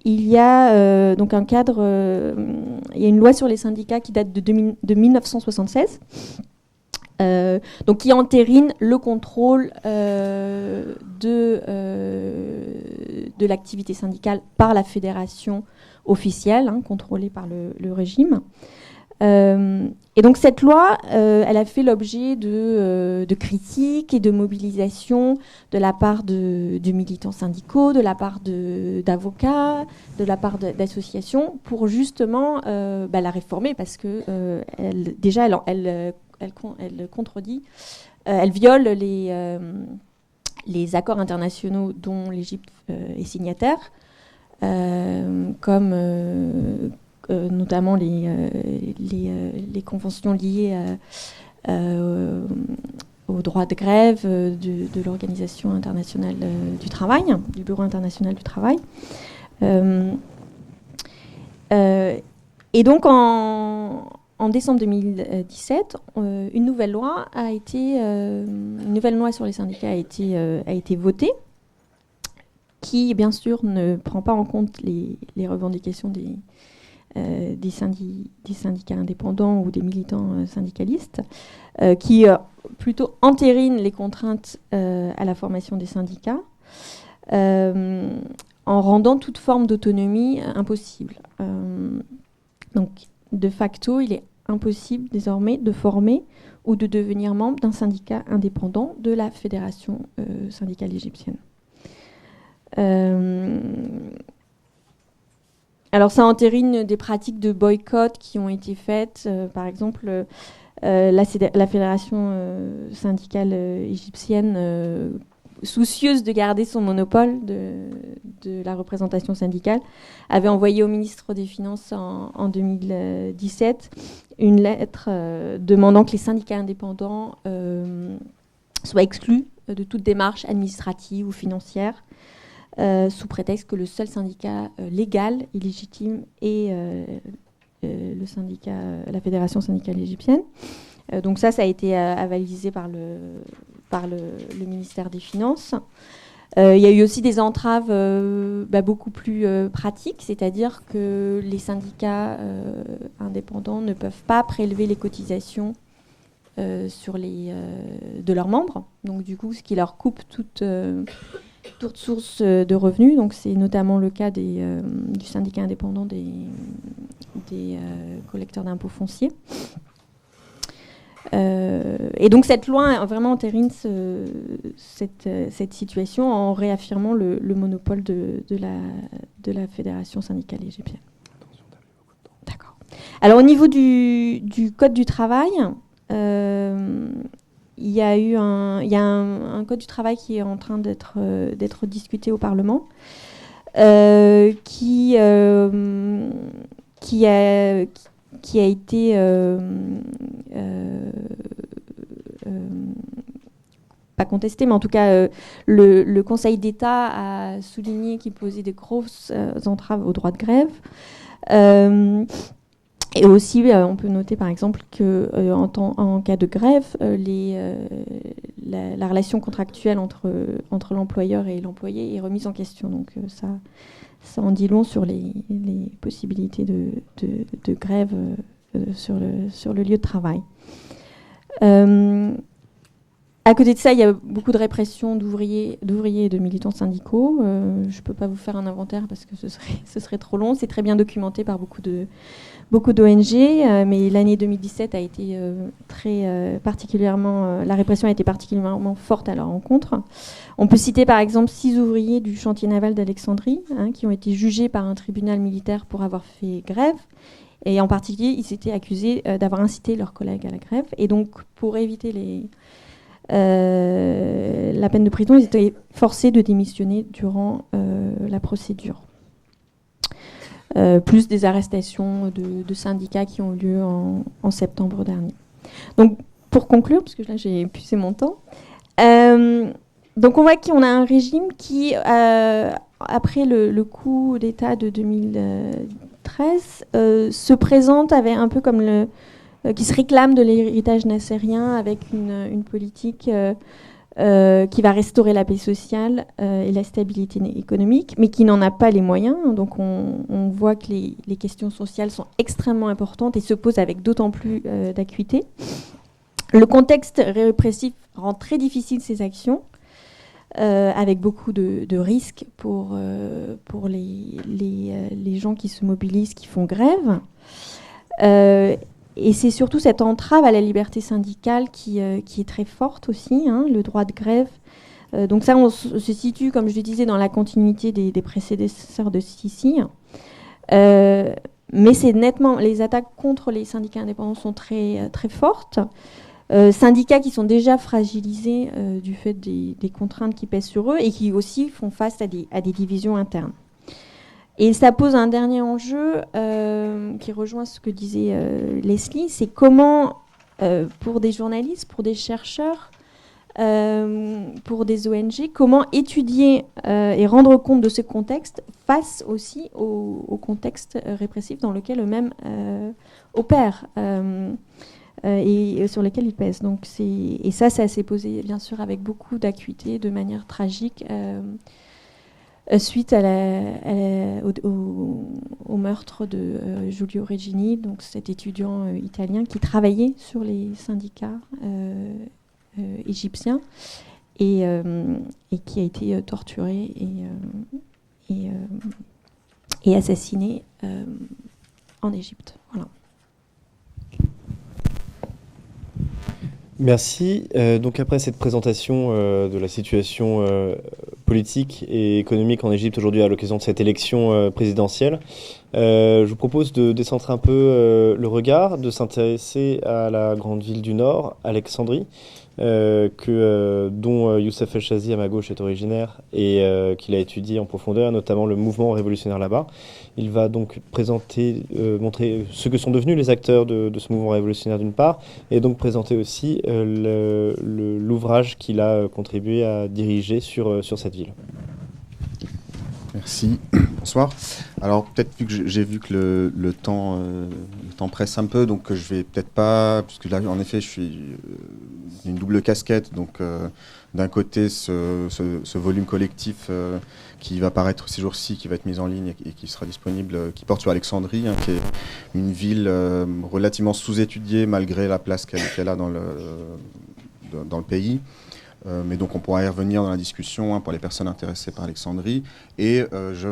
C: il y a donc un cadre, il y a une loi sur les syndicats qui date de 1976, donc qui entérine le contrôle de l'activité syndicale par la fédération officielle, contrôlée par le régime. Et donc cette loi, elle a fait l'objet de critiques et de mobilisations de la part de militants syndicaux, de la part d'avocats, de la part d'associations, pour justement la réformer, parce que elle contredit, elle viole les accords internationaux dont l'Égypte est signataire, comme notamment les conventions liées au droit de grève de l'Organisation internationale du travail, du Bureau international du travail. Et donc en décembre 2017, une nouvelle loi sur les syndicats a été votée, qui bien sûr ne prend pas en compte les revendications des syndicats indépendants ou des militants syndicalistes, qui plutôt entérinent les contraintes à la formation des syndicats, en rendant toute forme d'autonomie impossible. Donc, de facto, il est impossible désormais de former ou de devenir membre d'un syndicat indépendant de la Fédération syndicale égyptienne. Alors ça entérine des pratiques de boycott qui ont été faites. Par exemple, la Fédération syndicale égyptienne, soucieuse de garder son monopole de la représentation syndicale, avait envoyé au ministre des Finances en 2017 une lettre demandant que les syndicats indépendants soient exclus de toute démarche administrative ou financière, sous prétexte que le seul syndicat légal et légitime est la Fédération syndicale égyptienne. Donc ça a été avalisé par le ministère des Finances. Il y a eu aussi des entraves beaucoup plus pratiques, c'est-à-dire que les syndicats indépendants ne peuvent pas prélever les cotisations de leurs membres. Donc du coup, ce qui leur coupe toute source de revenus. Donc c'est notamment le cas du syndicat indépendant des collecteurs d'impôts fonciers. Et donc cette loi vraiment entérine cette situation en réaffirmant le monopole de la Fédération syndicale égyptienne. D'accord. Alors au niveau du Code du travail, il y a un Code du travail qui est en train d'être discuté au Parlement, qui a été pas contesté, mais en tout cas, le Conseil d'État a souligné qu'il posait des grosses entraves au droit de grève. Et aussi, on peut noter par exemple qu'en cas de grève, la relation contractuelle entre l'employeur et l'employé est remise en question. Donc ça en dit long sur les possibilités de grève sur le lieu de travail. À côté de ça, il y a beaucoup de répression d'ouvriers et de militants syndicaux. Je ne peux pas vous faire un inventaire parce que ce serait trop long. C'est très bien documenté par beaucoup d'ONG, mais l'année 2017 a été particulièrement... la répression a été particulièrement forte à leur encontre. On peut citer par exemple 6 ouvriers du chantier naval d'Alexandrie qui ont été jugés par un tribunal militaire pour avoir fait grève. Et en particulier, ils étaient accusés d'avoir incité leurs collègues à la grève. Et donc, pour éviter la peine de prison, ils étaient forcés de démissionner durant la procédure. Plus des arrestations de syndicats qui ont eu lieu en septembre dernier. Donc, pour conclure, parce que là j'ai épuisé mon temps, donc on voit qu'on a un régime qui, après le coup d'État de 2013, se présente avec un peu comme qui se réclame de l'héritage nassérien avec une politique qui va restaurer la paix sociale et la stabilité économique, mais qui n'en a pas les moyens. Donc on voit que les questions sociales sont extrêmement importantes et se posent avec d'autant plus d'acuité. Le contexte répressif rend très difficile ces actions, avec beaucoup de risques pour les gens qui se mobilisent, qui font grève. Et c'est surtout cette entrave à la liberté syndicale qui est très forte aussi, le droit de grève. Donc ça, on se situe, comme je le disais, dans la continuité des prédécesseurs de Sisi. Mais c'est nettement, les attaques contre les syndicats indépendants sont très, très fortes. Syndicats qui sont déjà fragilisés du fait des contraintes qui pèsent sur eux et qui aussi font face à des divisions internes. Et ça pose un dernier enjeu qui rejoint ce que disait Leslie, c'est comment, pour des journalistes, pour des chercheurs, pour des ONG, comment étudier et rendre compte de ce contexte face aussi au contexte répressif dans lequel eux-mêmes opèrent et sur lequel ils pèsent. Donc et ça s'est posé bien sûr avec beaucoup d'acuité, de manière tragique, suite au meurtre de Giulio Regini, donc cet étudiant italien qui travaillait sur les syndicats égyptiens et qui a été torturé et assassiné en Égypte. Voilà.
A: Merci. Donc après cette présentation de la situation politique et économique en Égypte aujourd'hui à l'occasion de cette élection présidentielle, je vous propose de décentrer un peu le regard, de s'intéresser à la grande ville du Nord, Alexandrie, dont Youssef El-Chazi à ma gauche est originaire et qu'il a étudié en profondeur, notamment le mouvement révolutionnaire là-bas. Il va donc montrer ce que sont devenus les acteurs de ce mouvement révolutionnaire d'une part, et donc présenter aussi l'ouvrage qu'il a contribué à diriger sur cette ville.
D: Merci. Bonsoir. Alors peut-être vu que j'ai vu que le temps presse un peu, donc je vais peut-être pas, puisque là en effet je suis une double casquette, donc d'un côté ce volume collectif qui va paraître ces jours-ci, qui va être mis en ligne et qui sera disponible, qui porte sur Alexandrie, qui est une ville relativement sous-étudiée malgré la place qu'elle a dans le pays. Mais donc on pourra y revenir dans la discussion pour les personnes intéressées par Alexandrie. Et je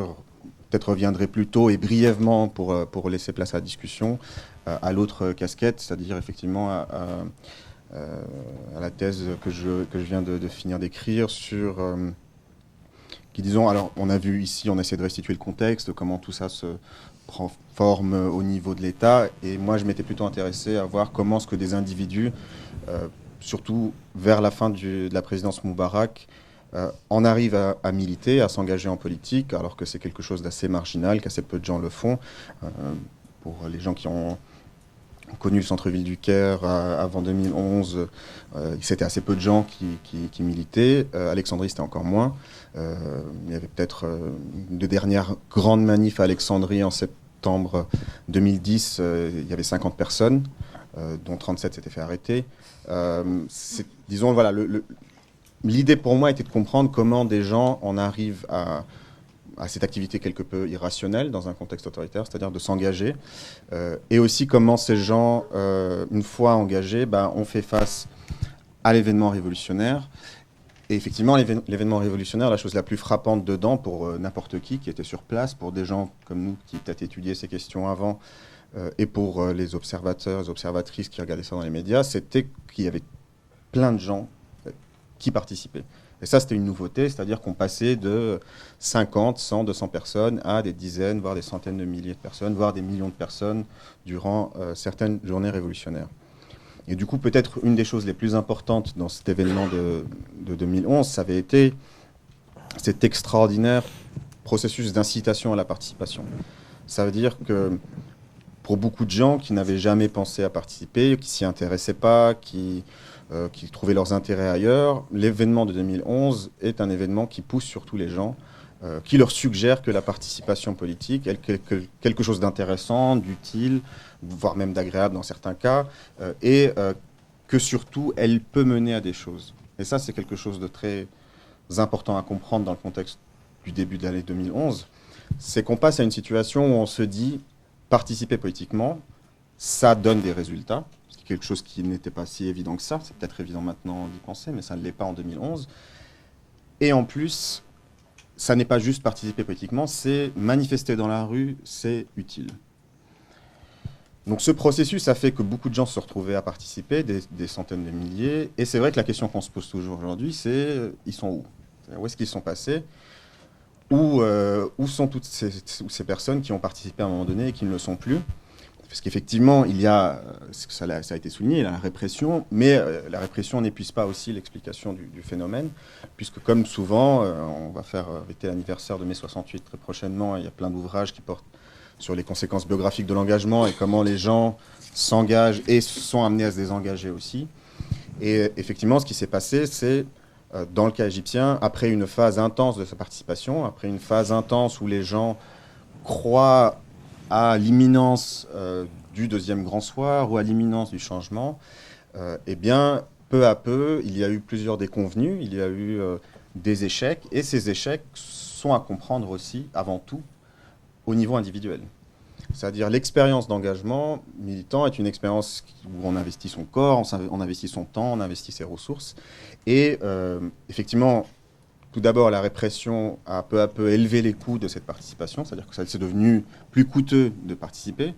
D: peut-être reviendrai plus tôt et brièvement pour laisser place à la discussion à l'autre casquette, c'est-à-dire effectivement à la thèse que je viens de finir d'écrire sur... qui disons, alors on a vu ici, on essaie de restituer le contexte, comment tout ça se prend forme au niveau de l'État. Et moi je m'étais plutôt intéressé à voir comment ce que des individus... surtout vers la fin de la présidence Moubarak, en arrive à militer, à s'engager en politique, alors que c'est quelque chose d'assez marginal, qu'assez peu de gens le font. Pour les gens qui ont connu le centre-ville du Caire avant 2011. C'était assez peu de gens qui militaient. Alexandrie, c'était encore moins. Il y avait peut-être une des dernières grandes manifs à Alexandrie en septembre 2010. Il y avait 50 personnes, dont 37 s'étaient fait arrêter. Disons, voilà, l'idée pour moi était de comprendre comment des gens en arrivent à cette activité quelque peu irrationnelle dans un contexte autoritaire, c'est-à-dire de s'engager, et aussi comment ces gens, une fois engagés, ont fait face à l'événement révolutionnaire. Et effectivement, l'événement révolutionnaire, la chose la plus frappante dedans, pour n'importe qui était sur place, pour des gens comme nous qui peut-être étudiaient ces questions avant, et pour les observateurs, les observatrices qui regardaient ça dans les médias, c'était qu'il y avait plein de gens qui participaient. Et ça, c'était une nouveauté, c'est-à-dire qu'on passait de 50, 100, 200 personnes à des dizaines, voire des centaines de milliers de personnes, voire des millions de personnes durant certaines journées révolutionnaires. Et du coup, peut-être une des choses les plus importantes dans cet événement de 2011, ça avait été cet extraordinaire processus d'incitation à la participation. Ça veut dire que pour beaucoup de gens qui n'avaient jamais pensé à participer, qui s'y intéressaient pas, qui trouvaient leurs intérêts ailleurs, l'événement de 2011 est un événement qui pousse surtout les gens, qui leur suggère que la participation politique est quelque chose d'intéressant, d'utile, voire même d'agréable dans certains cas, et que surtout, elle peut mener à des choses. Et ça, c'est quelque chose de très important à comprendre dans le contexte du début de l'année 2011, c'est qu'on passe à une situation où on se dit, participer politiquement, ça donne des résultats. C'est quelque chose qui n'était pas si évident que ça. C'est peut-être évident maintenant d'y penser, mais ça ne l'est pas en 2011. Et en plus, ça n'est pas juste participer politiquement, c'est manifester dans la rue, c'est utile. Donc ce processus a fait que beaucoup de gens se retrouvaient à participer, des centaines de milliers. Et c'est vrai que la question qu'on se pose toujours aujourd'hui, c'est ils sont où ? Où est-ce qu'ils sont passés ? Où sont toutes ces personnes qui ont participé à un moment donné et qui ne le sont plus ? Parce qu'effectivement, il y a, ça a été souligné, la répression, mais la répression n'épuise pas aussi l'explication du phénomène, puisque comme souvent, on va fêter l'anniversaire de mai 68 très prochainement, et il y a plein d'ouvrages qui portent sur les conséquences biographiques de l'engagement et comment les gens s'engagent et sont amenés à se désengager aussi. Et effectivement, ce qui s'est passé, c'est, dans le cas égyptien, après une phase intense de sa participation, après une phase intense où les gens croient à l'imminence du deuxième grand soir ou à l'imminence du changement, eh bien, peu à peu, il y a eu plusieurs déconvenues, il y a eu des échecs, et ces échecs sont à comprendre aussi, avant tout, au niveau individuel. C'est-à-dire l'expérience d'engagement militant est une expérience où on investit son corps, on investit son temps, on investit ses ressources. Et effectivement, tout d'abord, la répression a peu à peu élevé les coûts de cette participation, c'est-à-dire que c'est devenu plus coûteux de participer.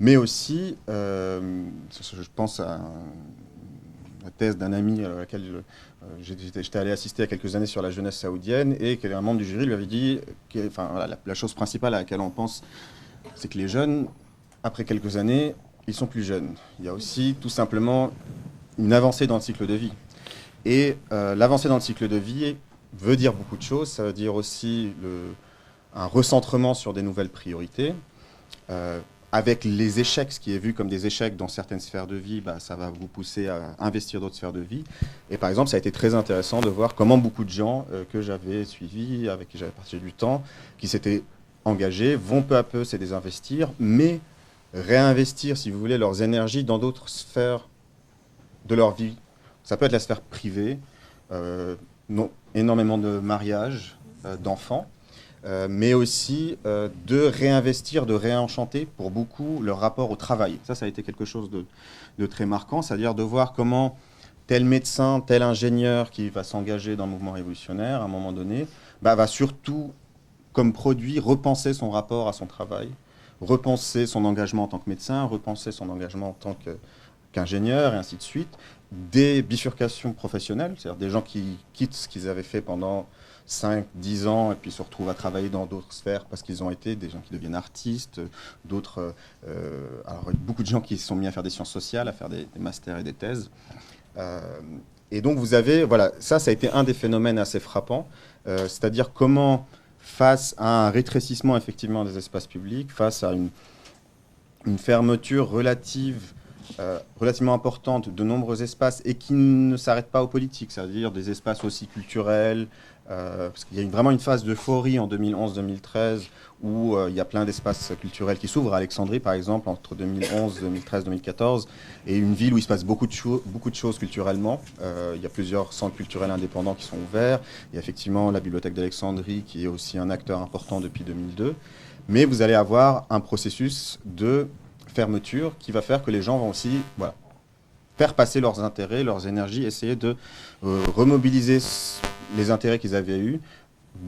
D: Mais aussi, je pense à la thèse d'un ami à laquelle j'étais allé assister il y a quelques années sur la jeunesse saoudienne, et qu'un membre du jury lui avait dit la chose principale à laquelle on pense, c'est que les jeunes, après quelques années, ils sont plus jeunes. Il y a aussi tout simplement une avancée dans le cycle de vie. Et l'avancée dans le cycle de vie veut dire beaucoup de choses. Ça veut dire aussi un recentrement sur des nouvelles priorités. Avec les échecs, ce qui est vu comme des échecs dans certaines sphères de vie, ça va vous pousser à investir d'autres sphères de vie. Et par exemple, ça a été très intéressant de voir comment beaucoup de gens que j'avais suivis, avec qui j'avais partagé du temps, qui s'étaient engagés, vont peu à peu se désinvestir, mais réinvestir, si vous voulez, leurs énergies dans d'autres sphères de leur vie. Ça peut être la sphère privée, énormément de mariages, d'enfants, mais aussi de réinvestir, de réenchanter pour beaucoup leur rapport au travail. Ça a été quelque chose de très marquant, c'est-à-dire de voir comment tel médecin, tel ingénieur qui va s'engager dans le mouvement révolutionnaire à un moment donné, va surtout, comme produit, repenser son rapport à son travail, repenser son engagement en tant que médecin, repenser son engagement en tant qu'ingénieur, et ainsi de suite. Des bifurcations professionnelles, c'est-à-dire des gens qui quittent ce qu'ils avaient fait pendant 5, 10 ans et puis se retrouvent à travailler dans d'autres sphères parce qu'ils ont été des gens qui deviennent artistes, d'autres... alors, beaucoup de gens qui se sont mis à faire des sciences sociales, à faire des masters et des thèses. Et donc, vous avez... Voilà, ça a été un des phénomènes assez frappants, c'est-à-dire comment, face à un rétrécissement, effectivement, des espaces publics, face à une fermeture relativement importante de nombreux espaces et qui ne s'arrête pas aux politiques, c'est-à-dire des espaces aussi culturels, parce qu'il y a vraiment une phase d'euphorie en 2011-2013 où il y a plein d'espaces culturels qui s'ouvrent. À Alexandrie, par exemple, entre 2011, 2013, 2014, et une ville où il se passe beaucoup de choses culturellement. Il y a plusieurs centres culturels indépendants qui sont ouverts. Il y a effectivement la Bibliothèque d'Alexandrie qui est aussi un acteur important depuis 2002. Mais vous allez avoir un processus de fermeture qui va faire que les gens vont aussi faire passer leurs intérêts, leurs énergies, essayer de remobiliser les intérêts qu'ils avaient eus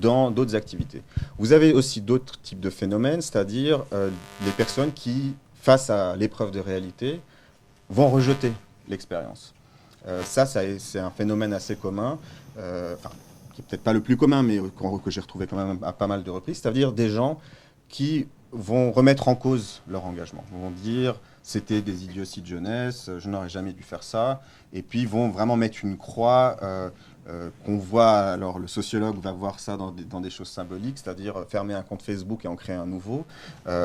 D: dans d'autres activités. Vous avez aussi d'autres types de phénomènes, c'est-à-dire les personnes qui, face à l'épreuve de réalité, vont rejeter l'expérience. Ça, c'est un phénomène assez commun, qui n'est peut-être pas le plus commun, mais que j'ai retrouvé quand même à pas mal de reprises, c'est-à-dire des gens qui vont remettre en cause leur engagement, vont dire c'était des idioties de jeunesse, je n'aurais jamais dû faire ça, et puis vont vraiment mettre une croix qu'on voit, alors le sociologue va voir ça dans des choses symboliques, c'est-à-dire fermer un compte Facebook et en créer un nouveau.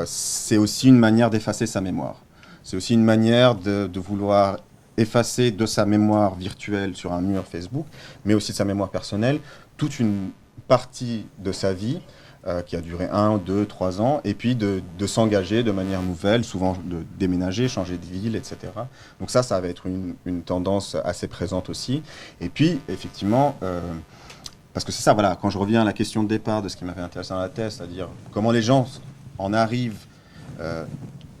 D: C'est aussi une manière d'effacer sa mémoire. C'est aussi une manière de vouloir effacer de sa mémoire virtuelle sur un mur Facebook, mais aussi de sa mémoire personnelle, toute une partie de sa vie qui a duré 1, 2, 3 ans, et puis de s'engager de manière nouvelle, souvent de déménager, changer de ville, etc. Donc ça va être une tendance assez présente aussi. Et puis, effectivement, parce que c'est ça, voilà, quand je reviens à la question de départ de ce qui m'avait intéressé dans la thèse, c'est-à-dire comment les gens en arrivent,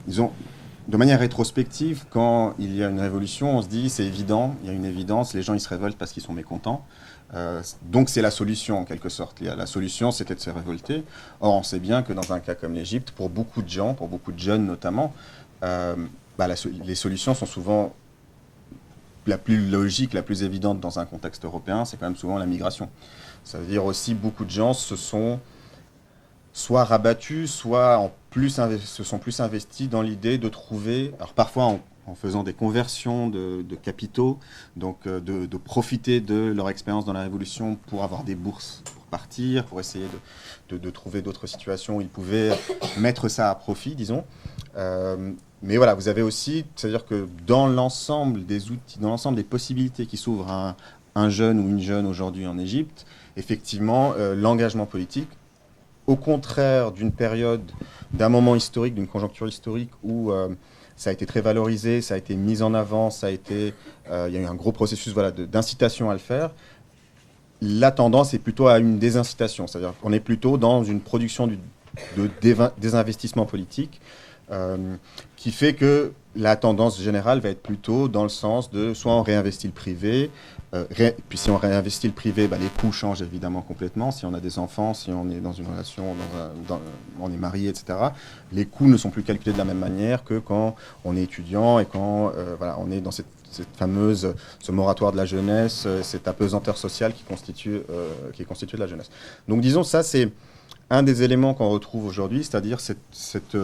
D: disons, de manière rétrospective, quand il y a une révolution, on se dit, c'est évident, il y a une évidence, les gens ils se révoltent parce qu'ils sont mécontents. Donc c'est la solution en quelque sorte. La solution c'était de se révolter. Or on sait bien que dans un cas comme l'Égypte, pour beaucoup de gens, pour beaucoup de jeunes notamment, les solutions sont souvent la plus logique, la plus évidente dans un contexte européen, c'est quand même souvent la migration. Ça veut dire aussi beaucoup de gens se sont soit rabattus, soit se sont plus investis dans l'idée de trouver, alors parfois en faisant des conversions de capitaux, donc de profiter de leur expérience dans la Révolution pour avoir des bourses pour partir, pour essayer de trouver d'autres situations où ils pouvaient mettre ça à profit, disons. Mais voilà, vous avez aussi, c'est-à-dire que dans l'ensemble des outils, dans l'ensemble des possibilités qui s'ouvrent à un jeune ou une jeune aujourd'hui en Égypte, effectivement, l'engagement politique, au contraire d'une période, d'un moment historique, d'une conjoncture historique où ça a été très valorisé, ça a été mis en avant, il y a eu un gros processus d'incitation à le faire. La tendance est plutôt à une désincitation, c'est-à-dire qu'on est plutôt dans une production de désinvestissement politique qui fait que la tendance générale va être plutôt dans le sens de soit on réinvestit le privé, puis si on réinvestit le privé, les coûts changent évidemment complètement. Si on a des enfants, si on est dans une relation, on est marié, etc., les coûts ne sont plus calculés de la même manière que quand on est étudiant et quand on est dans ce moratoire de la jeunesse, cette apesanteur sociale qui est constituée de la jeunesse. Donc disons, ça c'est un des éléments qu'on retrouve aujourd'hui, c'est-à-dire cette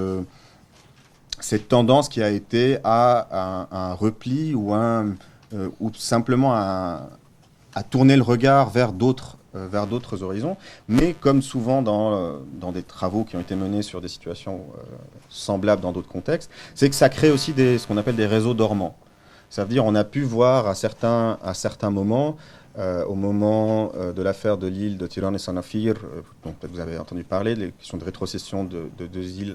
D: tendance qui a été à un repli ou simplement à tourner le regard vers d'autres horizons. Mais comme souvent dans des travaux qui ont été menés sur des situations semblables dans d'autres contextes, c'est que ça crée aussi ce qu'on appelle des réseaux dormants. Ça veut dire on a pu voir à certains moments, au moment de l'affaire de l'île de Tiran et Sanafir, dont peut-être vous avez entendu parler, les questions de rétrocession de deux îles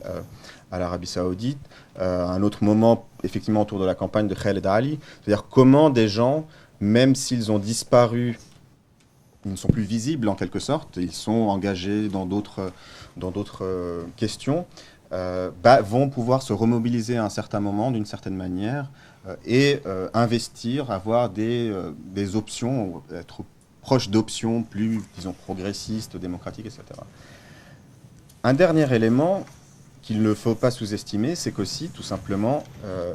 D: à l'Arabie Saoudite, un autre moment, effectivement, autour de la campagne de Khaled Ali, c'est-à-dire comment des gens, même s'ils ont disparu, ils ne sont plus visibles en quelque sorte, ils sont engagés dans d'autres questions, vont pouvoir se remobiliser à un certain moment, d'une certaine manière, et investir, avoir des options, être proche d'options plus, disons, progressistes, démocratiques, etc. Un dernier élément qu'il ne faut pas sous-estimer, c'est qu'aussi, tout simplement,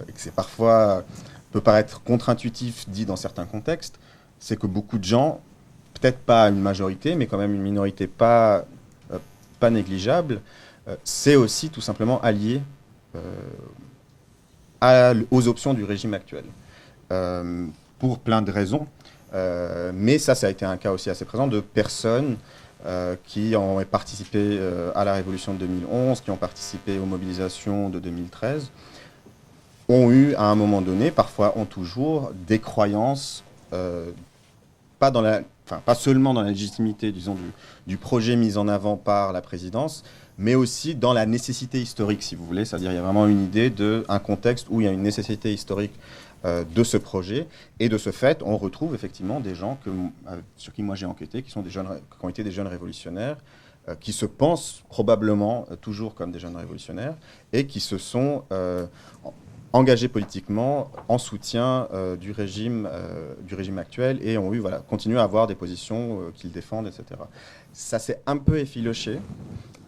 D: et que c'est parfois peut paraître contre-intuitif dit dans certains contextes, c'est que beaucoup de gens, peut-être pas une majorité, mais quand même une minorité pas négligeable, c'est aussi tout simplement allié aux options du régime actuel, pour plein de raisons. Mais ça a été un cas aussi assez présent de personnes qui ont participé à la révolution de 2011, qui ont participé aux mobilisations de 2013, ont eu à un moment donné, parfois ont toujours, des croyances, pas seulement dans la légitimité, disons, du projet mis en avant par la présidence, mais aussi dans la nécessité historique, si vous voulez. C'est-à-dire il y a vraiment une idée d'un contexte où il y a une nécessité historique de ce projet. Et de ce fait, on retrouve effectivement des gens sur qui moi j'ai enquêté, qui ont été des jeunes révolutionnaires, qui se pensent probablement toujours comme des jeunes révolutionnaires et qui se sont engagés politiquement en soutien du régime actuel et ont continué à avoir des positions qu'ils défendent, etc. Ça s'est un peu effiloché,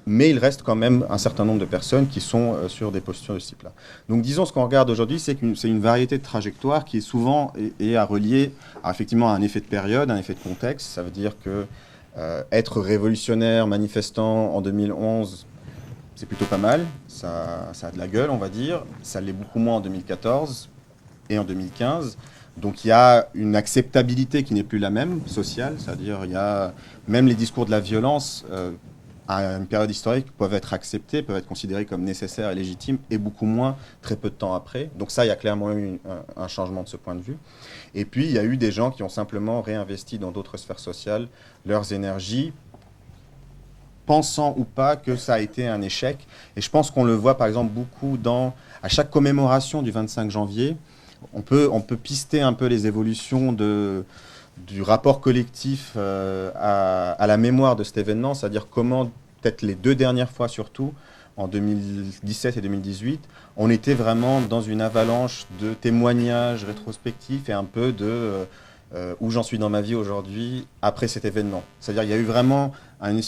D: mais il reste quand même un certain nombre de personnes qui sont sur des postures de ce type-là. Donc disons, ce qu'on regarde aujourd'hui, c'est une variété de trajectoires qui est souvent à relier effectivement à un effet de période, un effet de contexte. Ça veut dire que être révolutionnaire, manifestant en 2011, c'est plutôt pas mal, ça a de la gueule, on va dire. Ça l'est beaucoup moins en 2014 et en 2015. Donc il y a une acceptabilité qui n'est plus la même, sociale, c'est-à-dire il y a même les discours de la violence à une période historique peuvent être acceptés, peuvent être considérés comme nécessaires et légitimes, et beaucoup moins très peu de temps après. Donc ça, il y a clairement eu un changement de ce point de vue. Et puis il y a eu des gens qui ont simplement réinvesti dans d'autres sphères sociales leurs énergies, pensant ou pas que ça a été un échec. Et je pense qu'on le voit par exemple beaucoup à chaque commémoration du 25 janvier, on peut pister un peu les évolutions du rapport collectif à la mémoire de cet événement, c'est-à-dire comment, peut-être les 2 dernières fois surtout, en 2017 et 2018, on était vraiment dans une avalanche de témoignages rétrospectifs et un peu où j'en suis dans ma vie aujourd'hui après cet événement. C'est-à-dire qu'il y a eu vraiment une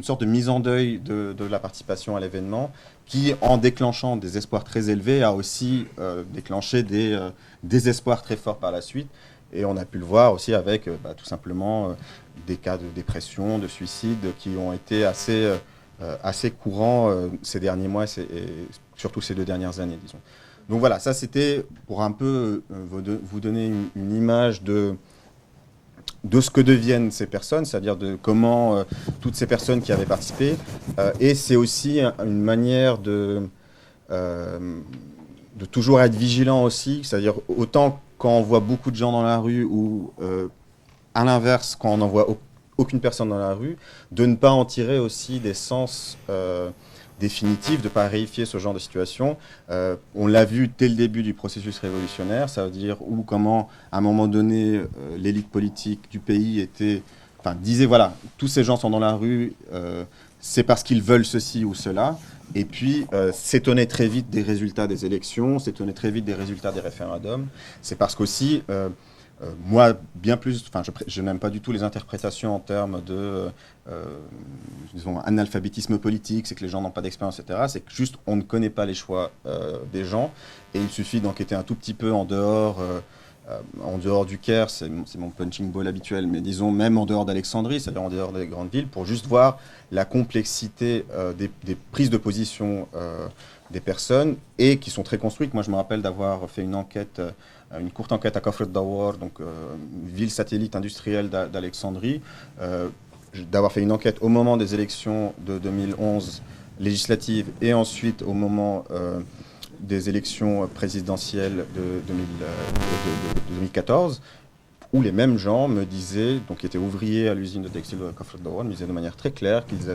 D: sorte de mise en deuil de la participation à l'événement qui, en déclenchant des espoirs très élevés, a aussi déclenché des désespoirs très forts par la suite. Et on a pu le voir aussi avec tout simplement des cas de dépression, de suicide qui ont été assez courants ces derniers mois et surtout ces 2 dernières années, disons. Donc voilà, ça c'était pour un peu vous donner une image de ce que deviennent ces personnes, c'est-à-dire de comment toutes ces personnes qui avaient participé, et c'est aussi une manière de toujours être vigilant aussi, c'est-à-dire autant quand on voit beaucoup de gens dans la rue ou à l'inverse quand on n'en voit aucune personne dans la rue, de ne pas en tirer aussi des sens définitif, de ne pas réifier ce genre de situation. On l'a vu dès le début du processus révolutionnaire, ça veut dire comment, à un moment donné, l'élite politique du pays disait, voilà, tous ces gens sont dans la rue, c'est parce qu'ils veulent ceci ou cela, et puis s'étonner très vite des résultats des élections, s'étonner très vite des résultats des référendums. C'est parce qu'aussi, moi, bien plus, je n'aime pas du tout les interprétations en termes de disons, analphabétisme politique, c'est que les gens n'ont pas d'expérience, etc. C'est que juste, on ne connaît pas les choix des gens, et il suffit d'enquêter un tout petit peu en dehors du Caire, c'est mon punching ball habituel, mais disons même en dehors d'Alexandrie, c'est-à-dire en dehors des grandes villes, pour juste voir la complexité des prises de position des personnes, et qui sont très construites. Moi, je me rappelle d'avoir fait une courte enquête à Kafr Dawar, donc ville satellite industrielle d'Alexandrie, d'avoir fait une enquête au moment des élections de 2011 législatives et ensuite au moment des élections présidentielles de 2014, où les mêmes gens me disaient, donc qui étaient ouvriers à l'usine de textile de Kafr Dawar, me disaient de manière très claire qu'ils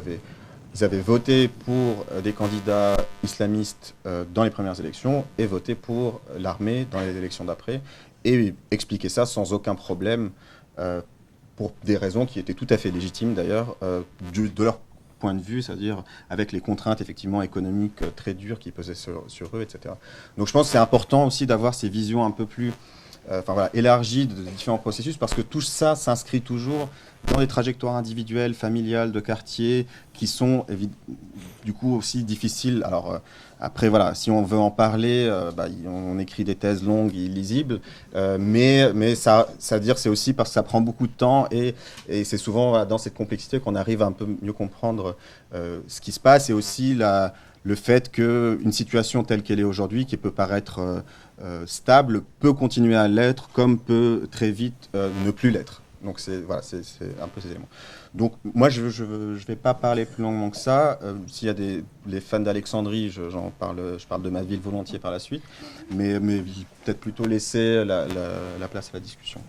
D: avaient voté pour des candidats islamistes dans les premières élections et voté pour l'armée dans les élections d'après, et expliquer ça sans aucun problème, pour des raisons qui étaient tout à fait légitimes d'ailleurs, de leur point de vue, c'est-à-dire avec les contraintes effectivement économiques très dures qui pesaient sur eux, etc. Donc je pense que c'est important aussi d'avoir ces visions un peu plus élargies de différents processus, parce que tout ça s'inscrit toujours dans des trajectoires individuelles, familiales, de quartier, qui sont du coup aussi difficiles. Alors après, voilà, si on veut en parler, on écrit des thèses longues et illisibles, mais ça veut dire c'est aussi parce que ça prend beaucoup de temps, et c'est souvent dans cette complexité qu'on arrive à un peu mieux comprendre ce qui se passe, et aussi le fait qu'une situation telle qu'elle est aujourd'hui, qui peut paraître stable, peut continuer à l'être, comme peut très vite ne plus l'être. Donc c'est un peu ces éléments. Donc moi je vais pas parler plus longuement que ça. S'il y a les fans d'Alexandrie, je parle de ma ville volontiers par la suite, mais peut-être plutôt laisser la place à la discussion.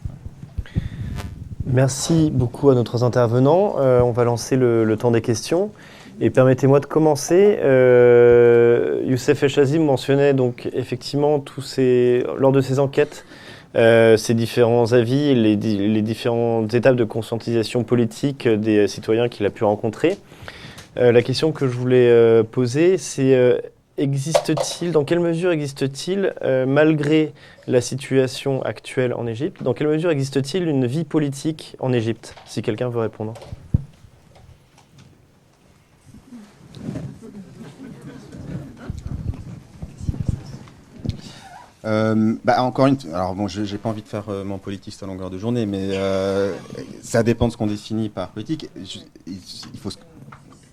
A: Merci beaucoup à nos intervenants. On va lancer le temps des questions. Et permettez-moi de commencer. Youssef Echazim mentionnait donc effectivement lors de ces enquêtes, ces différents avis, les différentes étapes de conscientisation politique des citoyens qu'il a pu rencontrer. La question que je voulais poser, c'est dans quelle mesure existe-t-il, malgré la situation actuelle en Égypte, dans quelle mesure existe-t-il une vie politique en Égypte, si quelqu'un veut répondre?
D: Encore alors bon, j'ai pas envie de faire mon politiste à longueur de journée, mais ça dépend de ce qu'on définit par politique.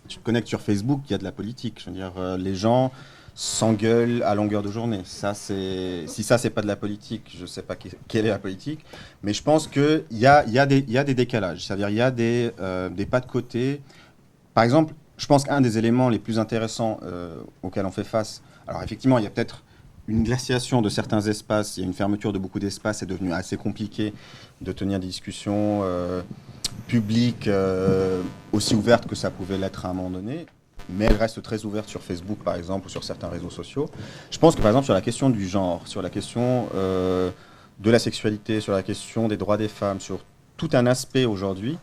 D: Tu te connectes sur Facebook, il y a de la politique. Je veux dire, les gens s'engueulent à longueur de journée. Si ça c'est pas de la politique, je sais pas quelle est la politique, mais je pense que il y a des décalages. C'est-à-dire il y a des pas de côté. Par exemple, je pense qu'un des éléments les plus intéressants auxquels on fait face, alors effectivement, il y a peut-être une glaciation de certains espaces, il y a une fermeture de beaucoup d'espaces, c'est devenu assez compliqué de tenir des discussions publiques aussi ouvertes que ça pouvait l'être à un moment donné, mais elles restent très ouvertes sur Facebook par exemple ou sur certains réseaux sociaux. Je pense que par exemple sur la question du genre, sur la question de la sexualité, sur la question des droits des femmes, sur tout un aspect aujourd'hui,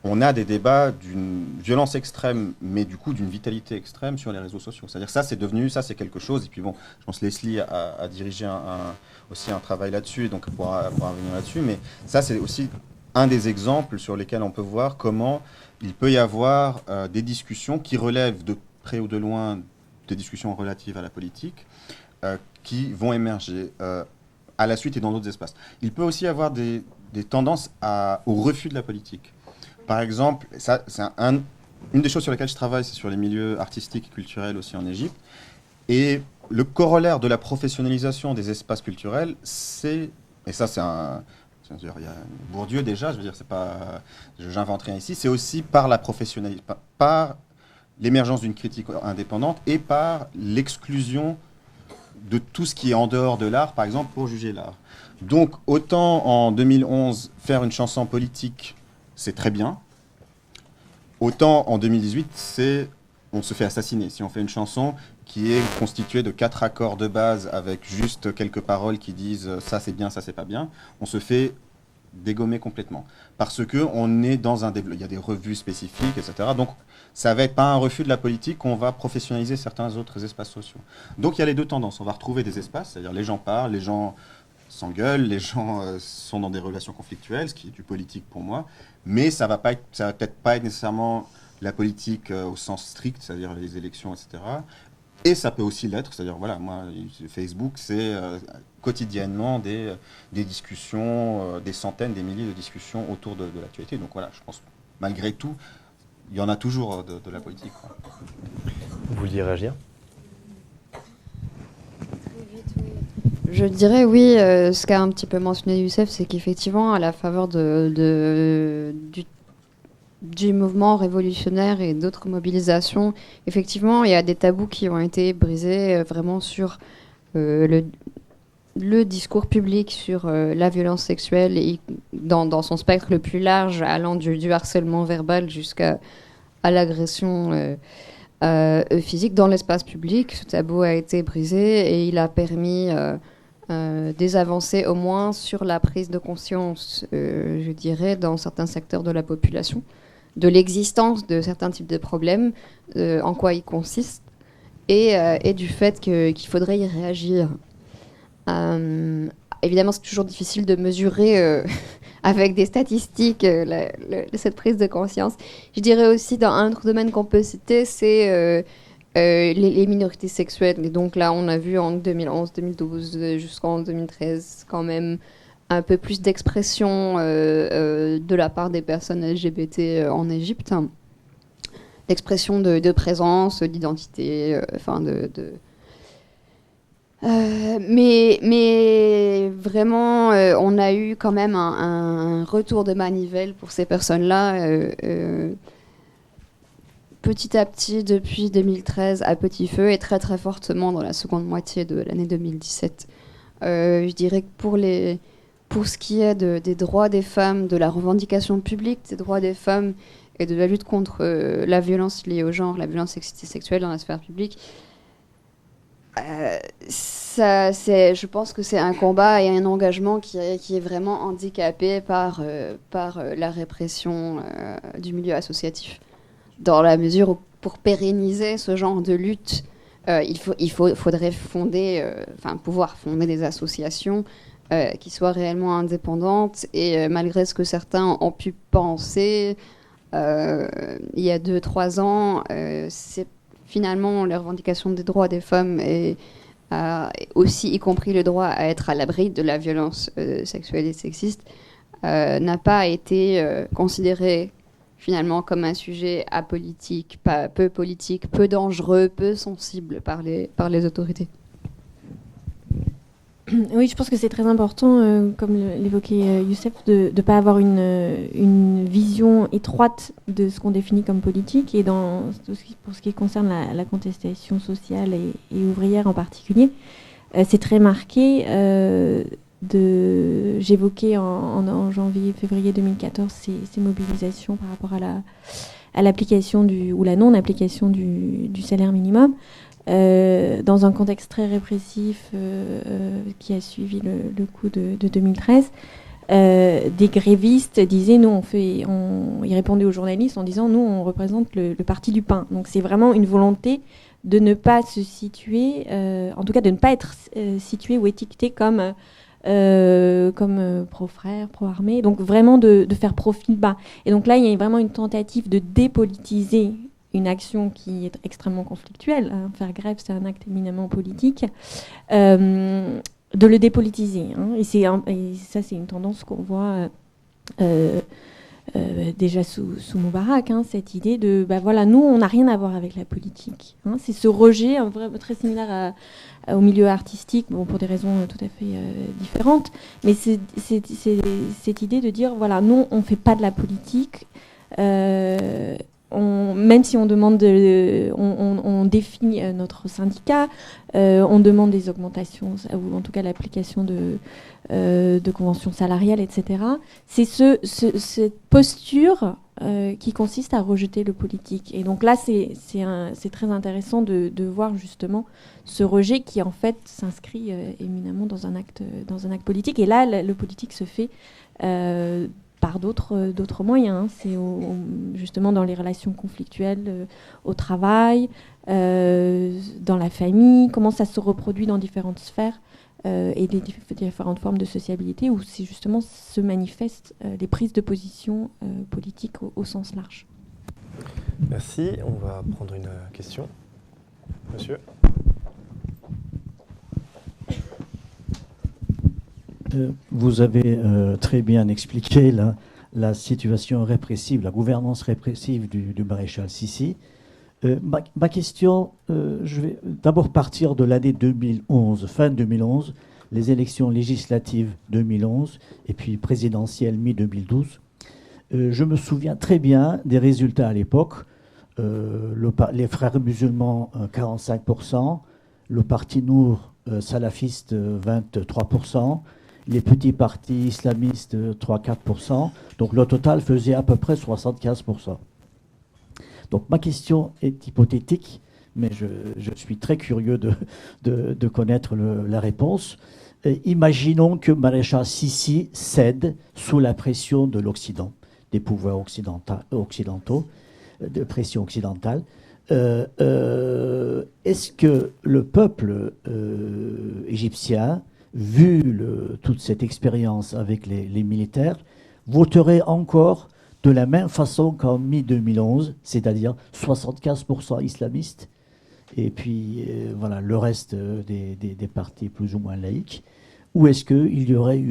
D: on a des débats d'une violence extrême, mais du coup d'une vitalité extrême sur les réseaux sociaux. C'est-à-dire ça, c'est quelque chose. Et puis bon, je pense que Leslie a dirigé aussi un travail là-dessus, donc pourra revenir là-dessus. Mais ça, c'est aussi un des exemples sur lesquels on peut voir comment il peut y avoir des discussions qui relèvent de près ou de loin des discussions relatives à la politique, qui vont émerger à la suite et dans d'autres espaces. Il peut aussi y avoir des tendances au refus de la politique. Par exemple, ça, c'est une des choses sur lesquelles je travaille, c'est sur les milieux artistiques et culturels aussi en Égypte. Et le corollaire de la professionnalisation des espaces culturels, il y a Bourdieu déjà, je veux dire, j'invente rien ici, c'est aussi par la professionnalisation, par l'émergence d'une critique indépendante et par l'exclusion de tout ce qui est en dehors de l'art, par exemple, pour juger l'art. Donc, autant en 2011, faire une chanson politique, c'est très bien. Autant en 2018, on se fait assassiner. Si on fait une chanson qui est constituée de 4 accords de base avec juste quelques paroles qui disent ça c'est bien, ça c'est pas bien, on se fait dégommer complètement. Parce qu'on est dans il y a des revues spécifiques, etc. Donc ça va être pas un refus de la politique, on va professionnaliser certains autres espaces sociaux. Donc il y a les deux tendances. On va retrouver des espaces, c'est-à-dire les gens parlent, les gens s'engueulent, les gens sont dans des relations conflictuelles, ce qui est du politique pour moi, mais ça va peut-être pas être nécessairement la politique au sens strict, c'est-à-dire les élections, etc. Et ça peut aussi l'être, c'est-à-dire voilà, moi Facebook c'est quotidiennement des discussions, des centaines, des milliers de discussions autour de l'actualité. Donc voilà, je pense malgré tout, il y en a toujours de la politique, quoi.
A: Vous vouliez réagir ?
B: Je dirais oui, ce qu'a un petit peu mentionné Youssef, c'est qu'effectivement, à la faveur du mouvement révolutionnaire et d'autres mobilisations, effectivement, il y a des tabous qui ont été brisés vraiment sur le discours public sur la violence sexuelle et dans son spectre le plus large, allant du harcèlement verbal jusqu'à l'agression physique dans l'espace public. Ce tabou a été brisé et il a permis des avancées au moins sur la prise de conscience, je dirais, dans certains secteurs de la population, de l'existence de certains types de problèmes, en quoi ils consistent, et du fait qu'il faudrait y réagir. Évidemment, c'est toujours difficile de mesurer avec des statistiques cette prise de conscience. Je dirais aussi, dans un autre domaine qu'on peut citer, c'est les minorités sexuelles. Et donc là, on a vu en 2011, 2012 jusqu'en 2013 quand même un peu plus d'expression de la part des personnes LGBT en Égypte. D'expression de présence, d'identité, enfin Mais vraiment, on a eu quand même un retour de manivelle pour ces personnes-là. Petit à petit, depuis 2013, à petit feu, et très très fortement dans la seconde moitié de l'année 2017. Je dirais que pour ce qui est des droits des femmes, de la revendication publique des droits des femmes et de la lutte contre la violence liée au genre, la violence sexiste et sexuelle dans la sphère publique, je pense que c'est un combat et un engagement qui est vraiment handicapé par la répression du milieu associatif. Dans la mesure où, pour pérenniser ce genre de lutte, faudrait pouvoir fonder des associations qui soient réellement indépendantes. Et malgré ce que certains ont pu penser, il y a 2-3 ans, c'est finalement les revendications des droits des femmes et aussi, y compris le droit à être à l'abri de la violence sexuelle et sexiste, n'a pas été considéré finalement comme un sujet apolitique, peu politique, peu dangereux, peu sensible par les autorités.
C: Oui, je pense que c'est très important, comme l'évoquait Youssef, de ne pas avoir une vision étroite de ce qu'on définit comme politique. Et pour ce qui concerne la contestation sociale et ouvrière en particulier, c'est très marqué. J'évoquais en janvier-février 2014 ces mobilisations par rapport à l'application ou la non-application du salaire minimum. Dans un contexte très répressif qui a suivi le coup de 2013, des grévistes disaient, ils répondaient aux journalistes en disant, nous, on représente le parti du pain. Donc c'est vraiment une volonté de ne pas se situer, en tout cas de ne pas être situé ou étiqueté comme pro-frère, pro-armée, donc vraiment de faire profil bas. Et donc là, il y a vraiment une tentative de dépolitiser une action qui est extrêmement conflictuelle. Faire grève, c'est un acte éminemment politique. De le dépolitiser. Et ça, c'est une tendance qu'on voit déjà sous Moubarak, cette idée de, nous, on n'a rien à voir avec la politique. C'est ce rejet très similaire au milieu artistique, pour des raisons tout à fait différentes. Mais c'est cette idée de dire, nous, on ne fait pas de la politique. Même si on demande, on définit notre syndicat, on demande des augmentations, ou en tout cas l'application de conventions salariales, etc. C'est cette posture qui consiste à rejeter le politique. Et donc là, c'est très intéressant de voir justement ce rejet qui en fait s'inscrit éminemment dans un acte politique. Et là, le politique se fait par d'autres moyens. C'est justement dans les relations conflictuelles au travail, dans la famille, comment ça se reproduit dans différentes sphères et des différentes formes de sociabilité où c'est justement se manifestent les prises de position politiques au sens large.
A: Merci. On va prendre une question. Monsieur.
E: Vous avez très bien expliqué la situation répressive, la gouvernance répressive du maréchal Sissi. Ma question, je vais d'abord partir de l'année 2011, fin 2011, les élections législatives 2011 et puis présidentielles mi-2012. Je me souviens très bien des résultats à l'époque. Les frères musulmans, 45%, le parti Nour salafiste, 23%, les petits partis islamistes, 3-4%. Donc le total faisait à peu près 75%. Donc ma question est hypothétique, mais je suis très curieux de connaître la réponse. Imaginons que Maréchal Sissi cède sous la pression de l'Occident, des pouvoirs occidentaux, de pression occidentale. Est-ce que le peuple égyptien, vu toute cette expérience avec les militaires, voterait encore de la même façon qu'en mi-2011, c'est-à-dire 75% islamistes, et puis le reste des partis plus ou moins laïques, ou est-ce qu'il y aurait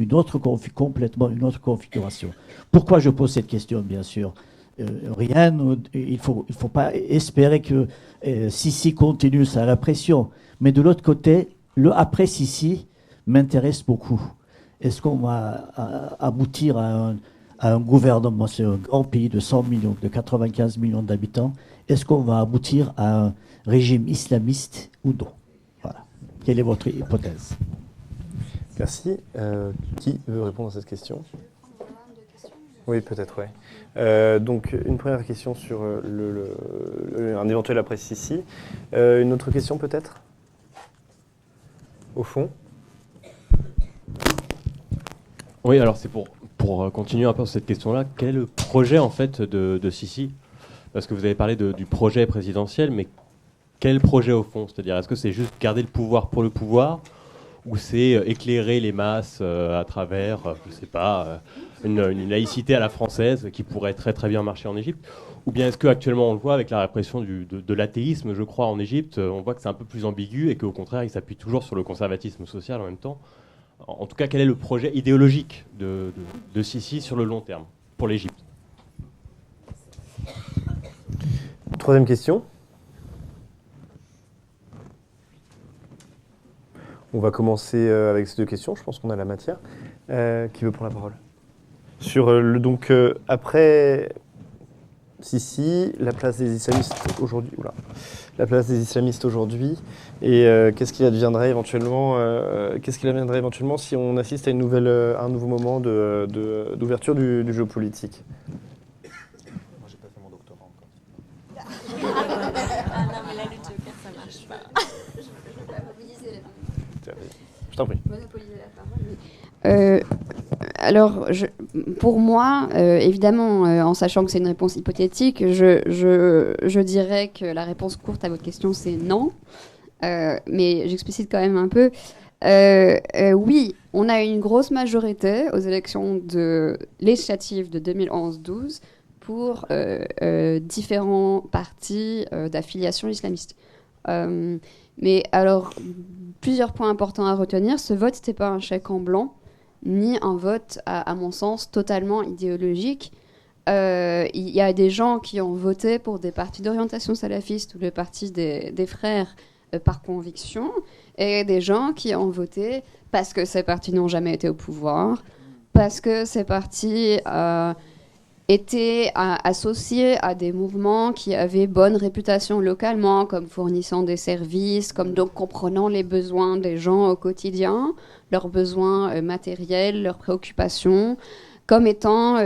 E: complètement une autre configuration? Pourquoi je pose cette question, bien sûr? Il faut pas espérer que Sissi continue sa répression, mais de l'autre côté, le après Sisi m'intéresse beaucoup. Est-ce qu'on va aboutir à un gouvernement, c'est un grand pays de 100 millions, de 95 millions d'habitants, est-ce qu'on va aboutir à un régime islamiste ou non? Voilà. Quelle est votre hypothèse?
A: Merci. Qui veut répondre à cette question? Oui, peut-être, oui. Donc, une première question sur un éventuel après Sisi. Une autre question, peut-être? Au fond?
F: Oui, alors c'est pour continuer un peu sur cette question-là. Quel est le projet, en fait, de Sisi? Parce que vous avez parlé du projet présidentiel, mais quel projet au fond? C'est-à-dire, est-ce que c'est juste garder le pouvoir pour le pouvoir, ou c'est éclairer les masses à travers, je ne sais pas, une laïcité à la française qui pourrait très très bien marcher en Égypte? Ou bien est-ce qu'actuellement on le voit avec la répression de l'athéisme, je crois, en Égypte, on voit que c'est un peu plus ambigu et qu'au contraire il s'appuie toujours sur le conservatisme social en même temps? En tout cas, quel est le projet idéologique de Sisi sur le long terme pour l'Égypte?
A: Troisième question. On va commencer avec ces deux questions. Je pense qu'on a la matière. Qui veut prendre la parole? Sur après Sisi, la place des islamistes aujourd'hui. La place des islamistes aujourd'hui. Et qu'est-ce qu'il adviendrait éventuellement si on assiste à un nouveau moment d'ouverture du jeu politique?
D: Moi, j'ai pas fait mon doctorat encore.
B: Ah non, mais là, le Joker, ça marche pas. Je vais pas mobiliser la parole.
A: Je t'en prie.
B: Monopoliser la parole. Alors, pour moi, évidemment, en sachant que c'est une réponse hypothétique, je dirais que la réponse courte à votre question, c'est non. Mais j'explicite quand même un peu. Oui, on a une grosse majorité aux élections législatives de 2011-12 pour différents partis d'affiliation islamiste. Mais alors, plusieurs points importants à retenir. Ce vote, c'était pas un chèque en blanc, ni un vote, à mon sens, totalement idéologique. Il y a des gens qui ont voté pour des partis d'orientation salafiste ou le parti des frères par conviction, et des gens qui ont voté parce que ces partis n'ont jamais été au pouvoir, parce que ces partis étaient associés à des mouvements qui avaient bonne réputation localement, comme fournissant des services, comme donc comprenant les besoins des gens au quotidien, leurs besoins matériels, leurs préoccupations, comme étant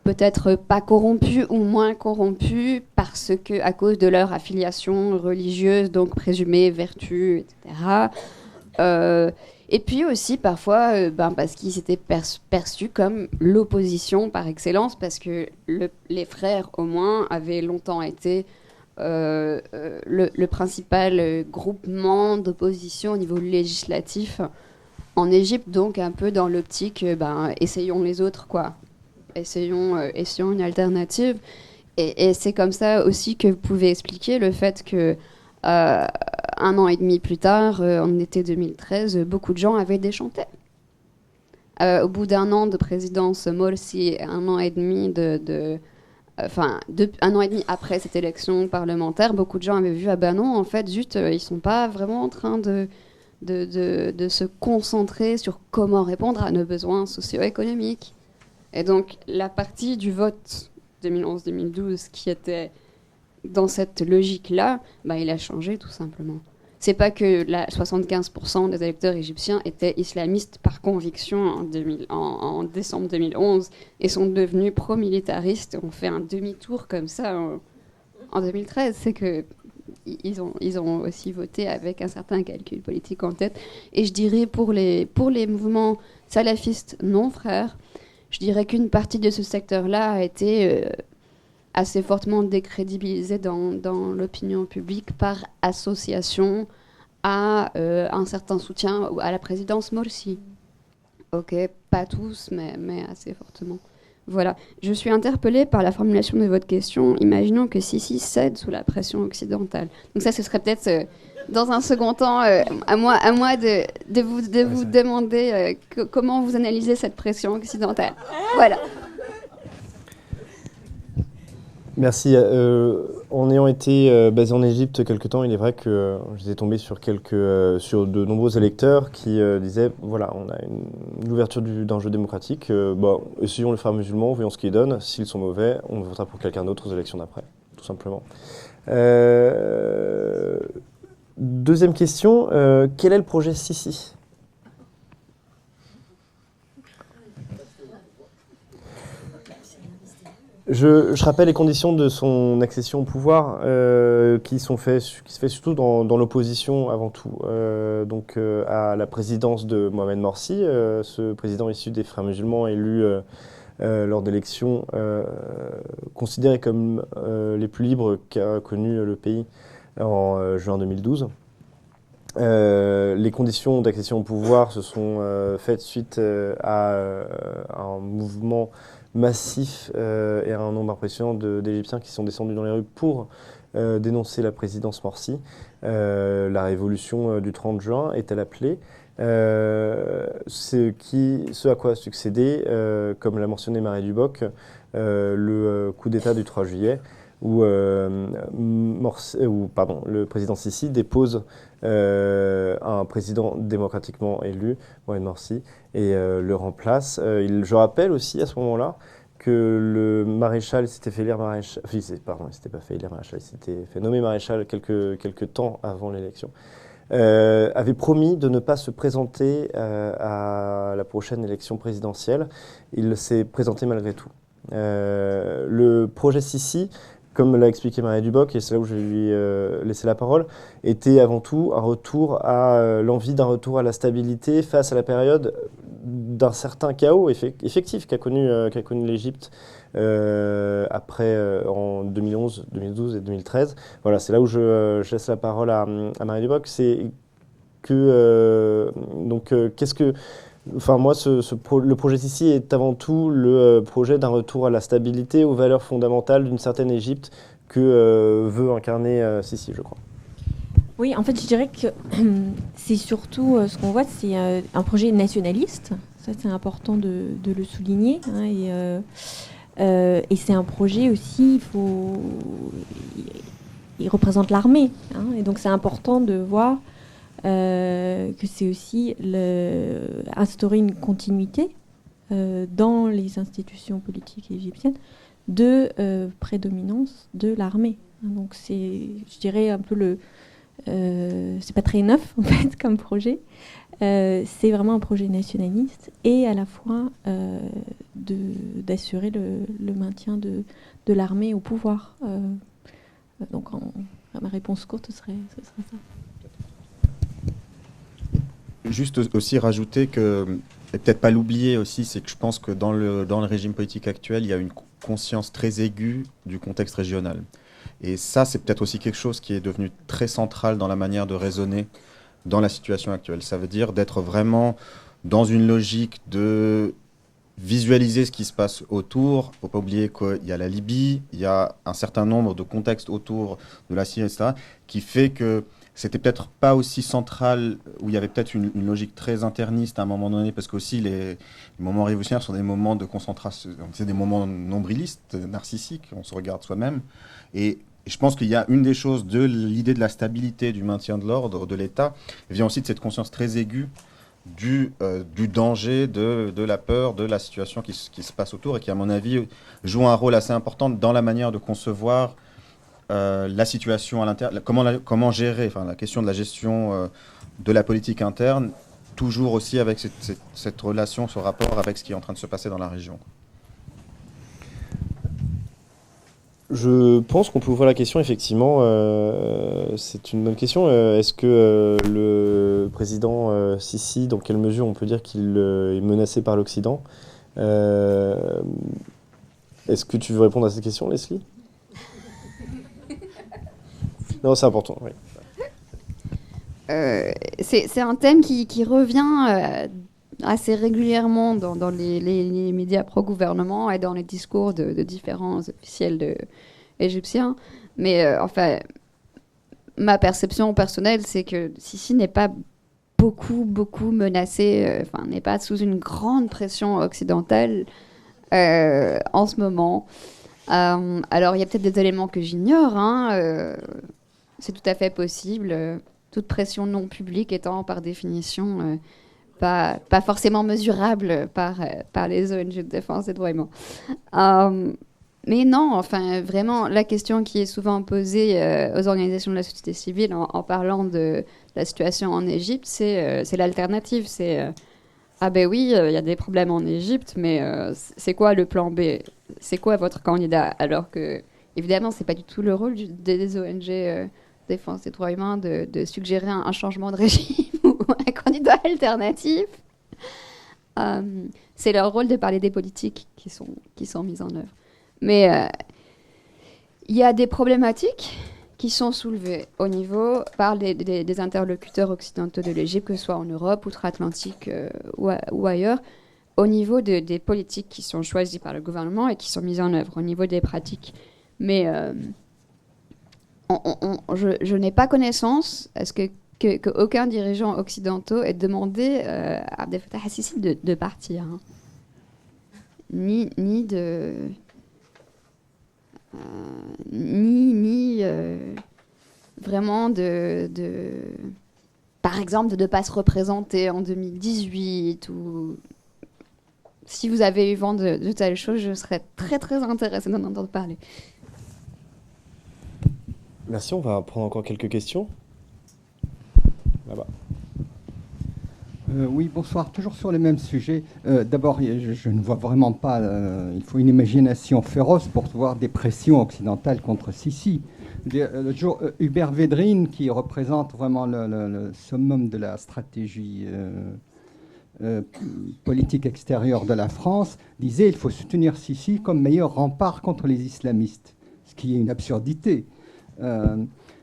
B: peut-être pas corrompus ou moins corrompus parce que à cause de leur affiliation religieuse, donc présumée vertu, etc. Et puis aussi parfois parce qu'ils étaient perçus comme l'opposition par excellence, parce que les frères au moins avaient longtemps été le principal groupement d'opposition au niveau législatif en Égypte, donc un peu dans l'optique essayons les autres, quoi. Essayons une alternative. Et c'est comme ça aussi que vous pouvez expliquer le fait que un an et demi plus tard, en été 2013, beaucoup de gens avaient déchanté. Au bout d'un an de présidence Morsi, un an et demi un an et demi après cette élection parlementaire, beaucoup de gens avaient vu, non, en fait, zut, ils sont pas vraiment en train de se concentrer sur comment répondre à nos besoins socio-économiques. Et donc, la partie du vote 2011-2012 qui était dans cette logique-là, il a changé tout simplement. C'est pas que 75% des électeurs égyptiens étaient islamistes par conviction en décembre 2011 et sont devenus pro-militaristes. On fait un demi-tour comme ça en 2013. C'est que ils ont aussi voté avec un certain calcul politique en tête. Et je dirais pour les mouvements salafistes non frères, je dirais qu'une partie de ce secteur-là a été assez fortement décrédibilisée dans l'opinion publique par association à un certain soutien à la présidence Morsi. Ok, pas tous, mais assez fortement. Voilà. Je suis interpellée par la formulation de votre question. Imaginons que Sisi cède sous la pression occidentale. Donc ça, ce serait peut-être... dans un second temps, à moi de vous demander comment vous analysez cette pression occidentale. Voilà.
A: Merci. En ayant été basé en Égypte quelque temps, il est vrai que j'étais tombé sur sur de nombreux électeurs qui disaient voilà, on a l'ouverture d'un jeu démocratique. Essayons les frères musulmans, voyons ce qu'ils donnent. S'ils sont mauvais, on votera pour quelqu'un d'autre aux élections d'après, tout simplement. Deuxième question, quel est le projet Sisi ? Je rappelle les conditions de son accession au pouvoir qui se fait surtout dans l'opposition avant tout. À la présidence de Mohamed Morsi, ce président issu des Frères musulmans élu lors d'élections considérés comme les plus libres qu'a connu le pays en juin 2012. Les conditions d'accession au pouvoir se sont faites suite à un mouvement massif et un nombre impressionnant d'Égyptiens qui sont descendus dans les rues pour dénoncer la présidence Morsi. La révolution du 30 juin est-elle appelée ce à quoi a succédé, comme l'a mentionné Marie Duboc, le coup d'État du 3 juillet, où le président Sisi dépose un président démocratiquement élu, Mohamed Morsi, et le remplace. Je rappelle aussi à ce moment-là que le maréchal s'était fait élire maréchal, il s'était pas fait élire maréchal, il s'était fait nommer maréchal quelques temps avant l'élection, avait promis de ne pas se présenter à la prochaine élection présidentielle. Il s'est présenté malgré tout. Le projet Sisi, comme l'a expliqué Marie Duboc, et c'est là où je vais lui laisser la parole, était avant tout l'envie d'un retour à la stabilité face à la période d'un certain chaos effectif qu'a connu l'Égypte en 2011, 2012 et 2013. Voilà, c'est là où je laisse la parole à Marie Duboc. C'est que qu'est-ce que moi, le projet Sisi est avant tout le projet d'un retour à la stabilité, aux valeurs fondamentales d'une certaine Égypte que veut incarner Sisi, je crois.
C: Oui, en fait, je dirais que c'est surtout ce qu'on voit, c'est un projet nationaliste. Ça, c'est important de le souligner. Et c'est un projet aussi, il représente l'armée. Et donc, c'est important de voir que c'est aussi instaurer une continuité dans les institutions politiques égyptiennes de prédominance de l'armée. Donc c'est, je dirais, un peu c'est pas très neuf en fait comme projet. C'est vraiment un projet nationaliste et à la fois d'assurer le maintien de l'armée au pouvoir. Donc ma réponse courte ce serait ça.
D: Juste aussi rajouter que, et peut-être pas l'oublier aussi, c'est que je pense que dans le régime politique actuel, il y a une conscience très aiguë du contexte régional. Et ça, c'est peut-être aussi quelque chose qui est devenu très central dans la manière de raisonner dans la situation actuelle. Ça veut dire d'être vraiment dans une logique de visualiser ce qui se passe autour. Il ne faut pas oublier qu'il y a la Libye, il y a un certain nombre de contextes autour de la Syrie, etc., qui fait que c'était peut-être pas aussi central, où il y avait peut-être une logique très interniste à un moment donné, parce qu'aussi les moments révolutionnaires sont des moments de concentration, c'est des moments nombrilistes, narcissiques, on se regarde soi-même. Et je pense qu'il y a une des choses de l'idée de la stabilité, du maintien de l'ordre, de l'État, vient aussi de cette conscience très aiguë du danger, de la peur, de la situation qui se passe autour, et qui, à mon avis, joue un rôle assez important dans la manière de concevoir la situation à l'interne, comment gérer, la question de la gestion de la politique interne, toujours aussi avec cette relation, ce rapport avec ce qui est en train de se passer dans la région.
A: Je pense qu'on peut ouvrir la question, effectivement. C'est une bonne question. Est-ce que le président Sisi, dans quelle mesure on peut dire qu'il est menacé par l'Occident ? Est-ce que tu veux répondre à cette question, Leslie ? Non, c'est important, oui.
B: C'est un thème qui revient assez régulièrement dans les médias pro-gouvernement et dans les discours de différents officiels égyptiens. Mais ma perception personnelle, c'est que Sisi n'est pas beaucoup menacé, n'est pas sous une grande pression occidentale en ce moment. Alors, il y a peut-être des éléments que j'ignore, hein, c'est tout à fait possible. Toute pression non publique étant par définition pas forcément mesurable par les ONG de défense des droits humains. Mais non, enfin, vraiment, la question qui est souvent posée aux organisations de la société civile en parlant de la situation en Égypte, c'est l'alternative. C'est ah ben oui, il y a des problèmes en Égypte, mais c'est quoi le plan B? C'est quoi votre candidat? Alors que, évidemment, c'est pas du tout le rôle des ONG défense des droits humains de suggérer un changement de régime ou un candidat alternatif. C'est leur rôle de parler des politiques qui sont mises en œuvre. Mais il y a des problématiques qui sont soulevées au niveau par des interlocuteurs occidentaux de l'Égypte, que ce soit en Europe, outre-Atlantique ou ailleurs, au niveau des politiques qui sont choisies par le gouvernement et qui sont mises en œuvre, au niveau des pratiques. Mais je n'ai pas connaissance qu'aucun dirigeant occidental ait demandé à Abdel Fattah al-Sisi de partir. Hein. Ni vraiment par exemple, de ne pas se représenter en 2018 ou... Si vous avez eu vent de telles choses, je serais très très intéressée d'en entendre parler.
A: Merci, on va prendre encore quelques questions. Là-bas.
G: Oui, bonsoir. Toujours sur les mêmes sujets. D'abord, je ne vois vraiment pas... il faut une imagination féroce pour voir des pressions occidentales contre Sisi. Le jour, Hubert Védrine, qui représente vraiment le summum de la stratégie politique extérieure de la France, disait qu'il faut soutenir Sisi comme meilleur rempart contre les islamistes, ce qui est une absurdité.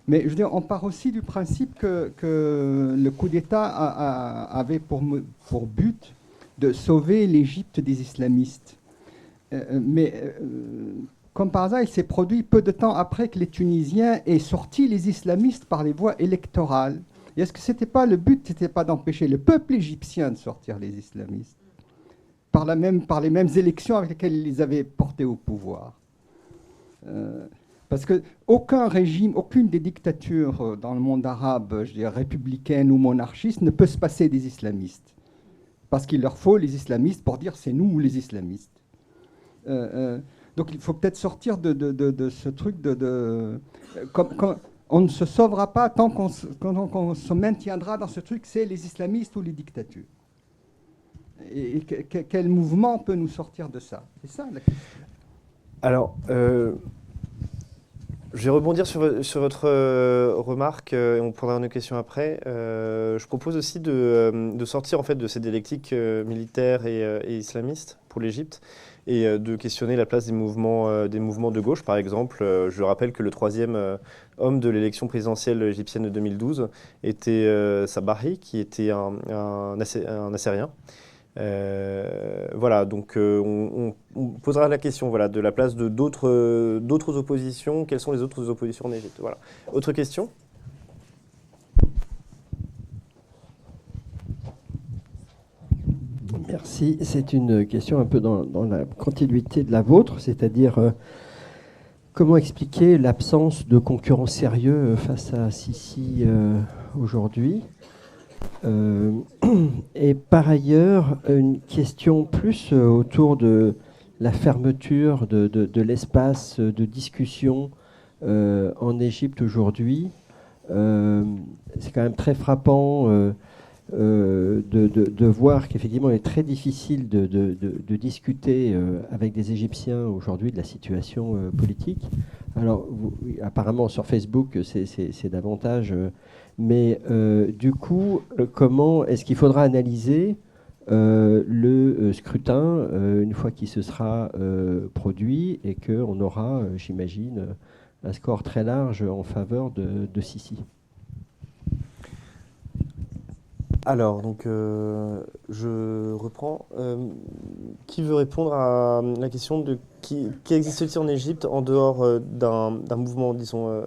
G: Mais je veux dire, on part aussi du principe que le coup d'État avait pour but de sauver l'Égypte des islamistes. Mais comme par hasard, il s'est produit peu de temps après que les Tunisiens aient sorti les islamistes par les voies électorales. Et est-ce que c'était pas le but, c'était pas d'empêcher le peuple égyptien de sortir les islamistes par les mêmes élections avec lesquelles ils les avaient portés au pouvoir? Parce qu'aucun régime, aucune des dictatures dans le monde arabe, je dirais républicaine ou monarchiste, ne peut se passer des islamistes. Parce qu'il leur faut les islamistes pour dire c'est nous ou les islamistes. Donc il faut peut-être sortir de ce truc on ne se sauvera pas tant qu'on se maintiendra dans ce truc, c'est les islamistes ou les dictatures. Et quel mouvement peut nous sortir de ça? C'est ça la question.
A: Alors... je vais rebondir sur votre remarque et on prendra une question après. Je propose aussi de sortir en fait de ces dialectiques militaires et islamistes pour l'Égypte et de questionner la place des mouvements de gauche. Par exemple, je rappelle que le troisième homme de l'élection présidentielle égyptienne de 2012 était Sabahi, qui était un Nassérien. Voilà, donc on posera la question de la place de d'autres oppositions. Quelles sont les autres oppositions en Égypte? Voilà. Autre question?
H: Merci. C'est une question un peu dans la continuité de la vôtre, c'est-à-dire comment expliquer l'absence de concurrents sérieux face à Sisi aujourd'hui? Et par ailleurs, une question plus autour de la fermeture de l'espace de discussion en Égypte aujourd'hui. C'est quand même très frappant de voir qu'effectivement il est très difficile de discuter avec des Égyptiens aujourd'hui de la situation politique. Alors apparemment sur Facebook c'est davantage... mais du coup, comment est-ce qu'il faudra analyser le scrutin une fois qu'il se sera produit et qu'on aura, j'imagine, un score très large en faveur de Sisi?
A: Alors, donc, je reprends. Qui veut répondre à la question de qui existe-t-il en Égypte en dehors d'un mouvement, disons,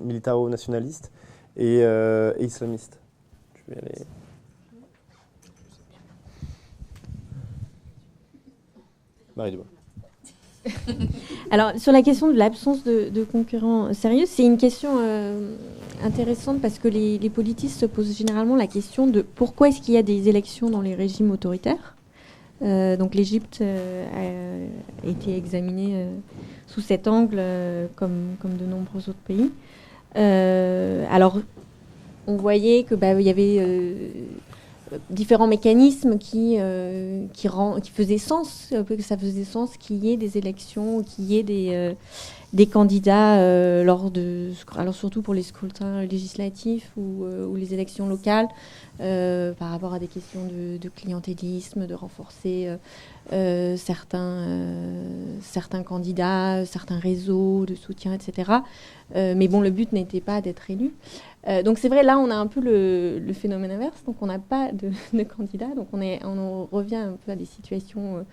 A: militaro-nationaliste et islamiste? Je vais aller... Marie Dubois.
C: Alors, sur la question de l'absence de concurrents sérieux, c'est une question intéressante parce que les politistes se posent généralement la question de pourquoi est-ce qu'il y a des élections dans les régimes autoritaires. Donc l'Égypte a été examinée sous cet angle, comme de nombreux autres pays. Alors, on voyait que il y avait différents mécanismes qui faisaient sens, que ça faisait sens qu'il y ait des élections, qu'il y ait des candidats alors surtout pour les scrutins législatifs ou les élections locales, par rapport à des questions de clientélisme, de renforcer certains candidats, certains réseaux de soutien, etc. Mais bon, le but n'était pas d'être élu. Donc c'est vrai, là on a un peu le phénomène inverse, donc on n'a pas de candidats, donc on revient un peu à des situations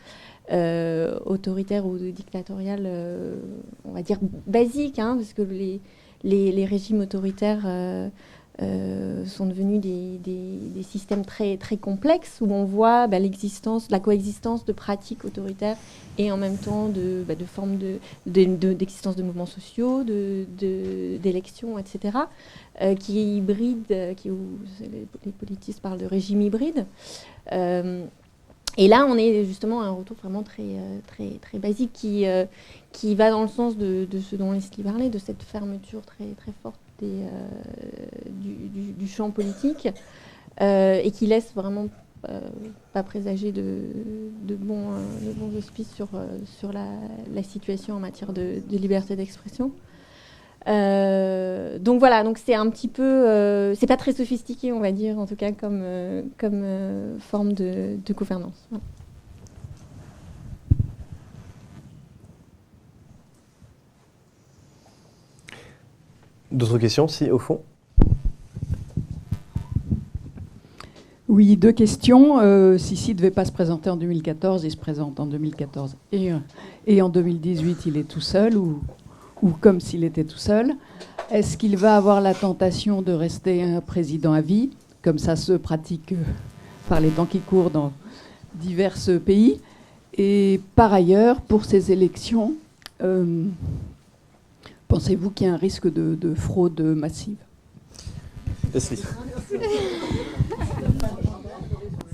C: autoritaires ou dictatoriales, on va dire basiques, hein, parce que les régimes autoritaires sont devenus des systèmes très, très complexes où on voit la coexistence de pratiques autoritaires et en même temps de formes d'existence de mouvements sociaux, d'élections, etc., qui est hybride, les politistes parlent de régime hybride. Et là, on est justement à un retour vraiment très, très, très basique qui va dans le sens de ce dont Leslie parlait, de cette fermeture très, très forte du champ politique et qui laisse vraiment pas présager de bons auspices sur la situation en matière de liberté d'expression. Donc voilà, donc c'est un petit peu, c'est pas très sophistiqué, on va dire, en tout cas comme forme de gouvernance. Voilà.
A: D'autres questions, si, au fond?
I: Oui, 2 questions. Sisi ne devait pas se présenter en 2014, il se présente en 2014. Et en 2018, il est tout seul, ou comme s'il était tout seul. Est-ce qu'il va avoir la tentation de rester un président à vie, comme ça se pratique par les temps qui courent dans divers pays? Et par ailleurs, pour ces élections, pensez-vous qu'il y a un risque de fraude massive?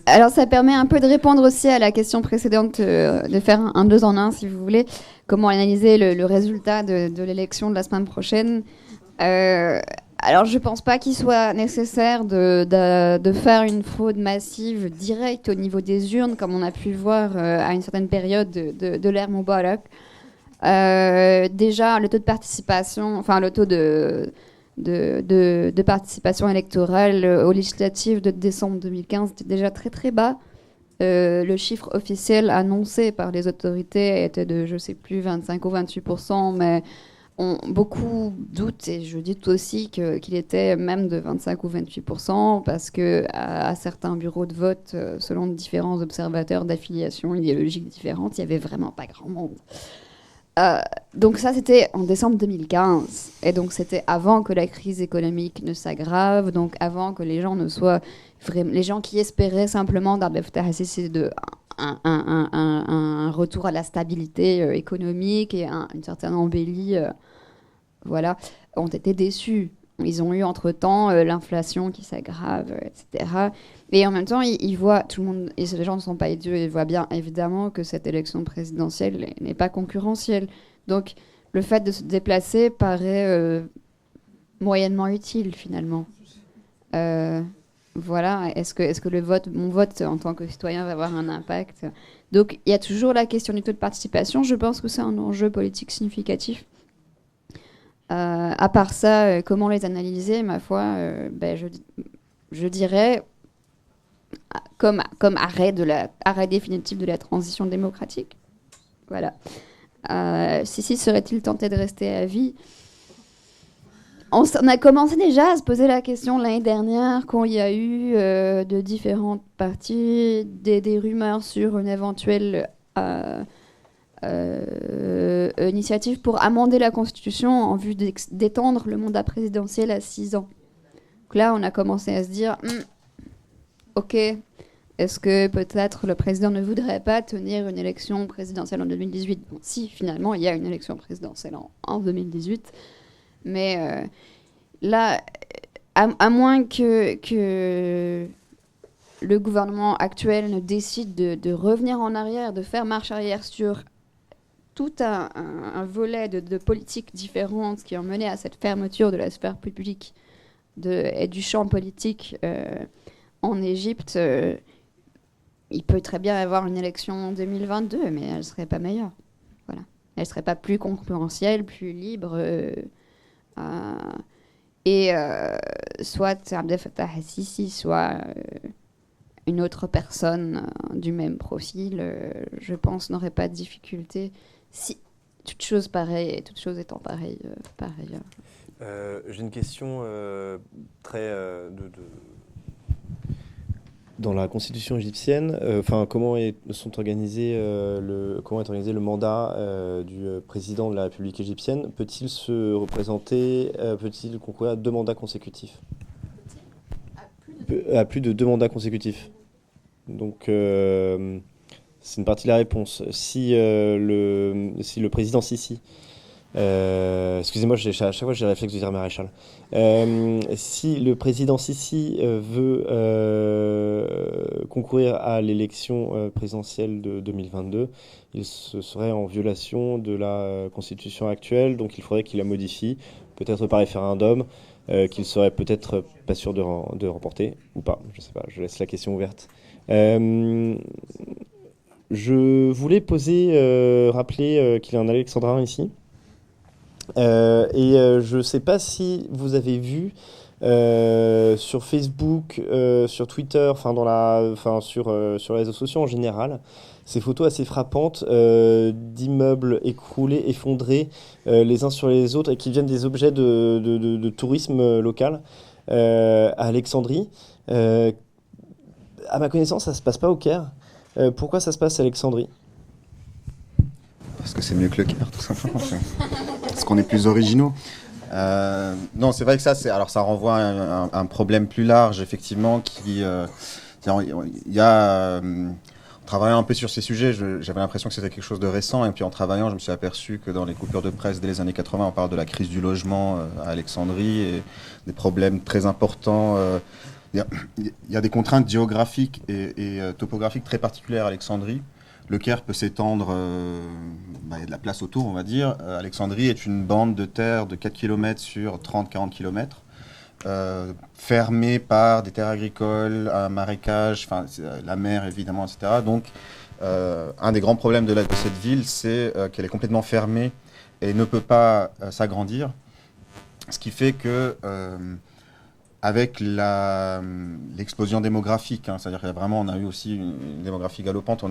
B: Alors ça permet un peu de répondre aussi à la question précédente, de faire un 2 en 1 si vous voulez. Comment analyser le résultat de l'élection de la semaine prochaine. Alors je ne pense pas qu'il soit nécessaire de faire une fraude massive directe au niveau des urnes, comme on a pu le voir à une certaine période de l'ère Moubarak. Déjà, le taux de participation, enfin le taux de participation électorale aux législatives de décembre 2015 était déjà très très bas. Le chiffre officiel annoncé par les autorités était de, je ne sais plus, 25 ou 28%, mais beaucoup doutent, et je doute aussi qu'il était même de 25 ou 28%, parce qu'à certains bureaux de vote, selon différents observateurs d'affiliation idéologique différentes, il n'y avait vraiment pas grand monde. Donc ça, c'était en décembre 2015. Et donc c'était avant que la crise économique ne s'aggrave, donc avant que les gens ne soient vraiment... Les gens qui espéraient simplement d'Abdel Fattah al-Sisi un retour à la stabilité économique et une certaine embellie, voilà, ont été déçus. Ils ont eu entre-temps l'inflation qui s'aggrave, etc. Et en même temps, ils voient, tout le monde, et les gens ne sont pas idiots, ils voient bien évidemment que cette élection présidentielle n'est pas concurrentielle. Donc le fait de se déplacer paraît moyennement utile finalement. Voilà, est-ce que mon vote en tant que citoyen va avoir un impact? Donc il y a toujours la question du taux de participation. Je pense que c'est un enjeu politique significatif. À part ça, comment les analyser, ma foi, je dirais comme arrêt définitif de la transition démocratique. Voilà. Sisi serait-il tenté de rester à vie? On a commencé déjà à se poser la question l'année dernière quand il y a eu de différentes parties des rumeurs sur une éventuelle initiative pour amender la Constitution en vue d'étendre le mandat présidentiel à 6 ans. Donc là, on a commencé à se dire, ok, est-ce que peut-être le président ne voudrait pas tenir une élection présidentielle en 2018 ? Bon, si, finalement, il y a une élection présidentielle en 2018. Mais là, à moins que le gouvernement actuel ne décide de revenir en arrière, de faire marche arrière sur tout un volet de politiques différentes qui ont mené à cette fermeture de la sphère publique et du champ politique en Égypte, il peut très bien y avoir une élection en 2022, mais elle ne serait pas meilleure. Voilà. Elle ne serait pas plus concurrentielle, plus libre. Soit Abdel Fattah al-Sisi, soit une autre personne du même profil, je pense, n'aurait pas de difficulté si toute chose étant pareille.
A: J'ai une question très dans la constitution égyptienne. Comment est organisé le mandat du président de la République égyptienne ? Peut-il se représenter, peut-il concourir à 2 mandats consécutifs ? À plus de 2 mandats consécutifs. Donc, c'est une partie de la réponse. Si le président Sisi, excusez-moi, à chaque fois j'ai le réflexe de dire maréchal. Si le président Sisi veut concourir à l'élection présidentielle de 2022, il serait en violation de la constitution actuelle, donc il faudrait qu'il la modifie, peut-être par référendum, qu'il serait peut-être pas sûr de remporter, ou pas, je sais pas, je laisse la question ouverte. Je voulais rappeler qu'il y a un alexandrin ici. Je ne sais pas si vous avez vu sur Facebook, sur Twitter, sur les réseaux sociaux en général, ces photos assez frappantes d'immeubles écroulés, effondrés les uns sur les autres et qui viennent des objets de tourisme local à Alexandrie. À ma connaissance, ça ne se passe pas au Caire. Pourquoi ça se passe à Alexandrie ?
D: Parce que c'est mieux que le Caire, tout simplement. Parce qu'on est plus originaux. Non, c'est vrai que ça renvoie à un problème plus large, effectivement, en travaillant un peu sur ces sujets, j'avais l'impression que c'était quelque chose de récent, et puis en travaillant, je me suis aperçu que dans les coupures de presse dès les années 80, on parle de la crise du logement à Alexandrie, et des problèmes très importants. Il y a des contraintes géographiques et topographiques très particulières à Alexandrie. Le Caire peut s'étendre, il y a de la place autour, on va dire. Alexandrie est une bande de terre de 4 km sur 30-40 km, fermée par des terres agricoles, un marécage, la mer évidemment, etc. Donc, un des grands problèmes de cette ville, c'est qu'elle est complètement fermée et ne peut pas s'agrandir. Ce qui fait que... avec l'explosion démographique, c'est-à-dire qu'on a eu aussi une démographie galopante,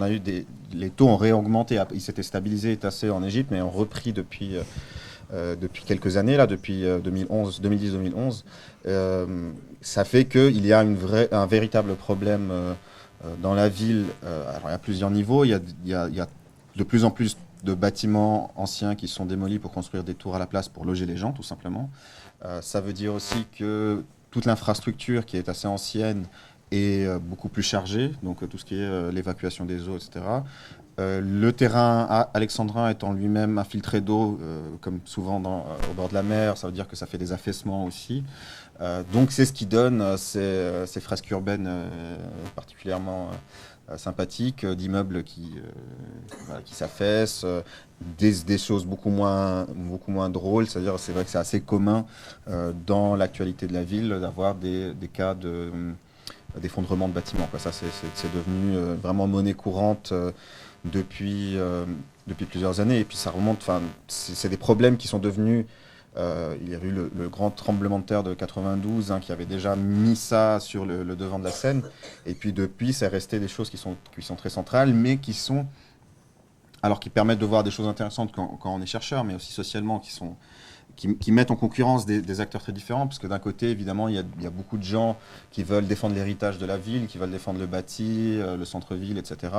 D: les taux ont réaugmenté, ils s'étaient stabilisés, tassés en Égypte, mais ont repris depuis quelques années, là, depuis 2010-2011. Ça fait qu'il y a un véritable problème dans la ville. Alors, il y a plusieurs niveaux, il y a de plus en plus de bâtiments anciens qui sont démolis pour construire des tours à la place pour loger les gens, tout simplement. Ça veut dire aussi que toute l'infrastructure qui est assez ancienne est beaucoup plus chargée, donc tout ce qui est l'évacuation des eaux, etc. Le terrain alexandrin étant lui-même infiltré d'eau, comme souvent au bord de la mer, ça veut dire que ça fait des affaissements aussi. Donc c'est ce qui donne ces fresques urbaines particulièrement sympathiques, d'immeubles qui s'affaissent, des choses beaucoup moins drôles. C'est-à-dire, c'est vrai que c'est assez commun dans l'actualité de la ville d'avoir des cas d'effondrement de bâtiments, quoi. Ça, c'est devenu vraiment monnaie courante depuis plusieurs années. Et puis ça remonte. C'est des problèmes qui sont devenus. Il y avait eu le grand tremblement de terre de 92 qui avait déjà mis ça sur le devant de la scène. Et puis depuis, c'est resté des choses qui sont très centrales, mais qui permettent de voir des choses intéressantes quand on est chercheur, mais aussi socialement, qui mettent en concurrence des acteurs très différents, parce que d'un côté, évidemment, il y a beaucoup de gens qui veulent défendre l'héritage de la ville, qui veulent défendre le bâti, le centre-ville, etc.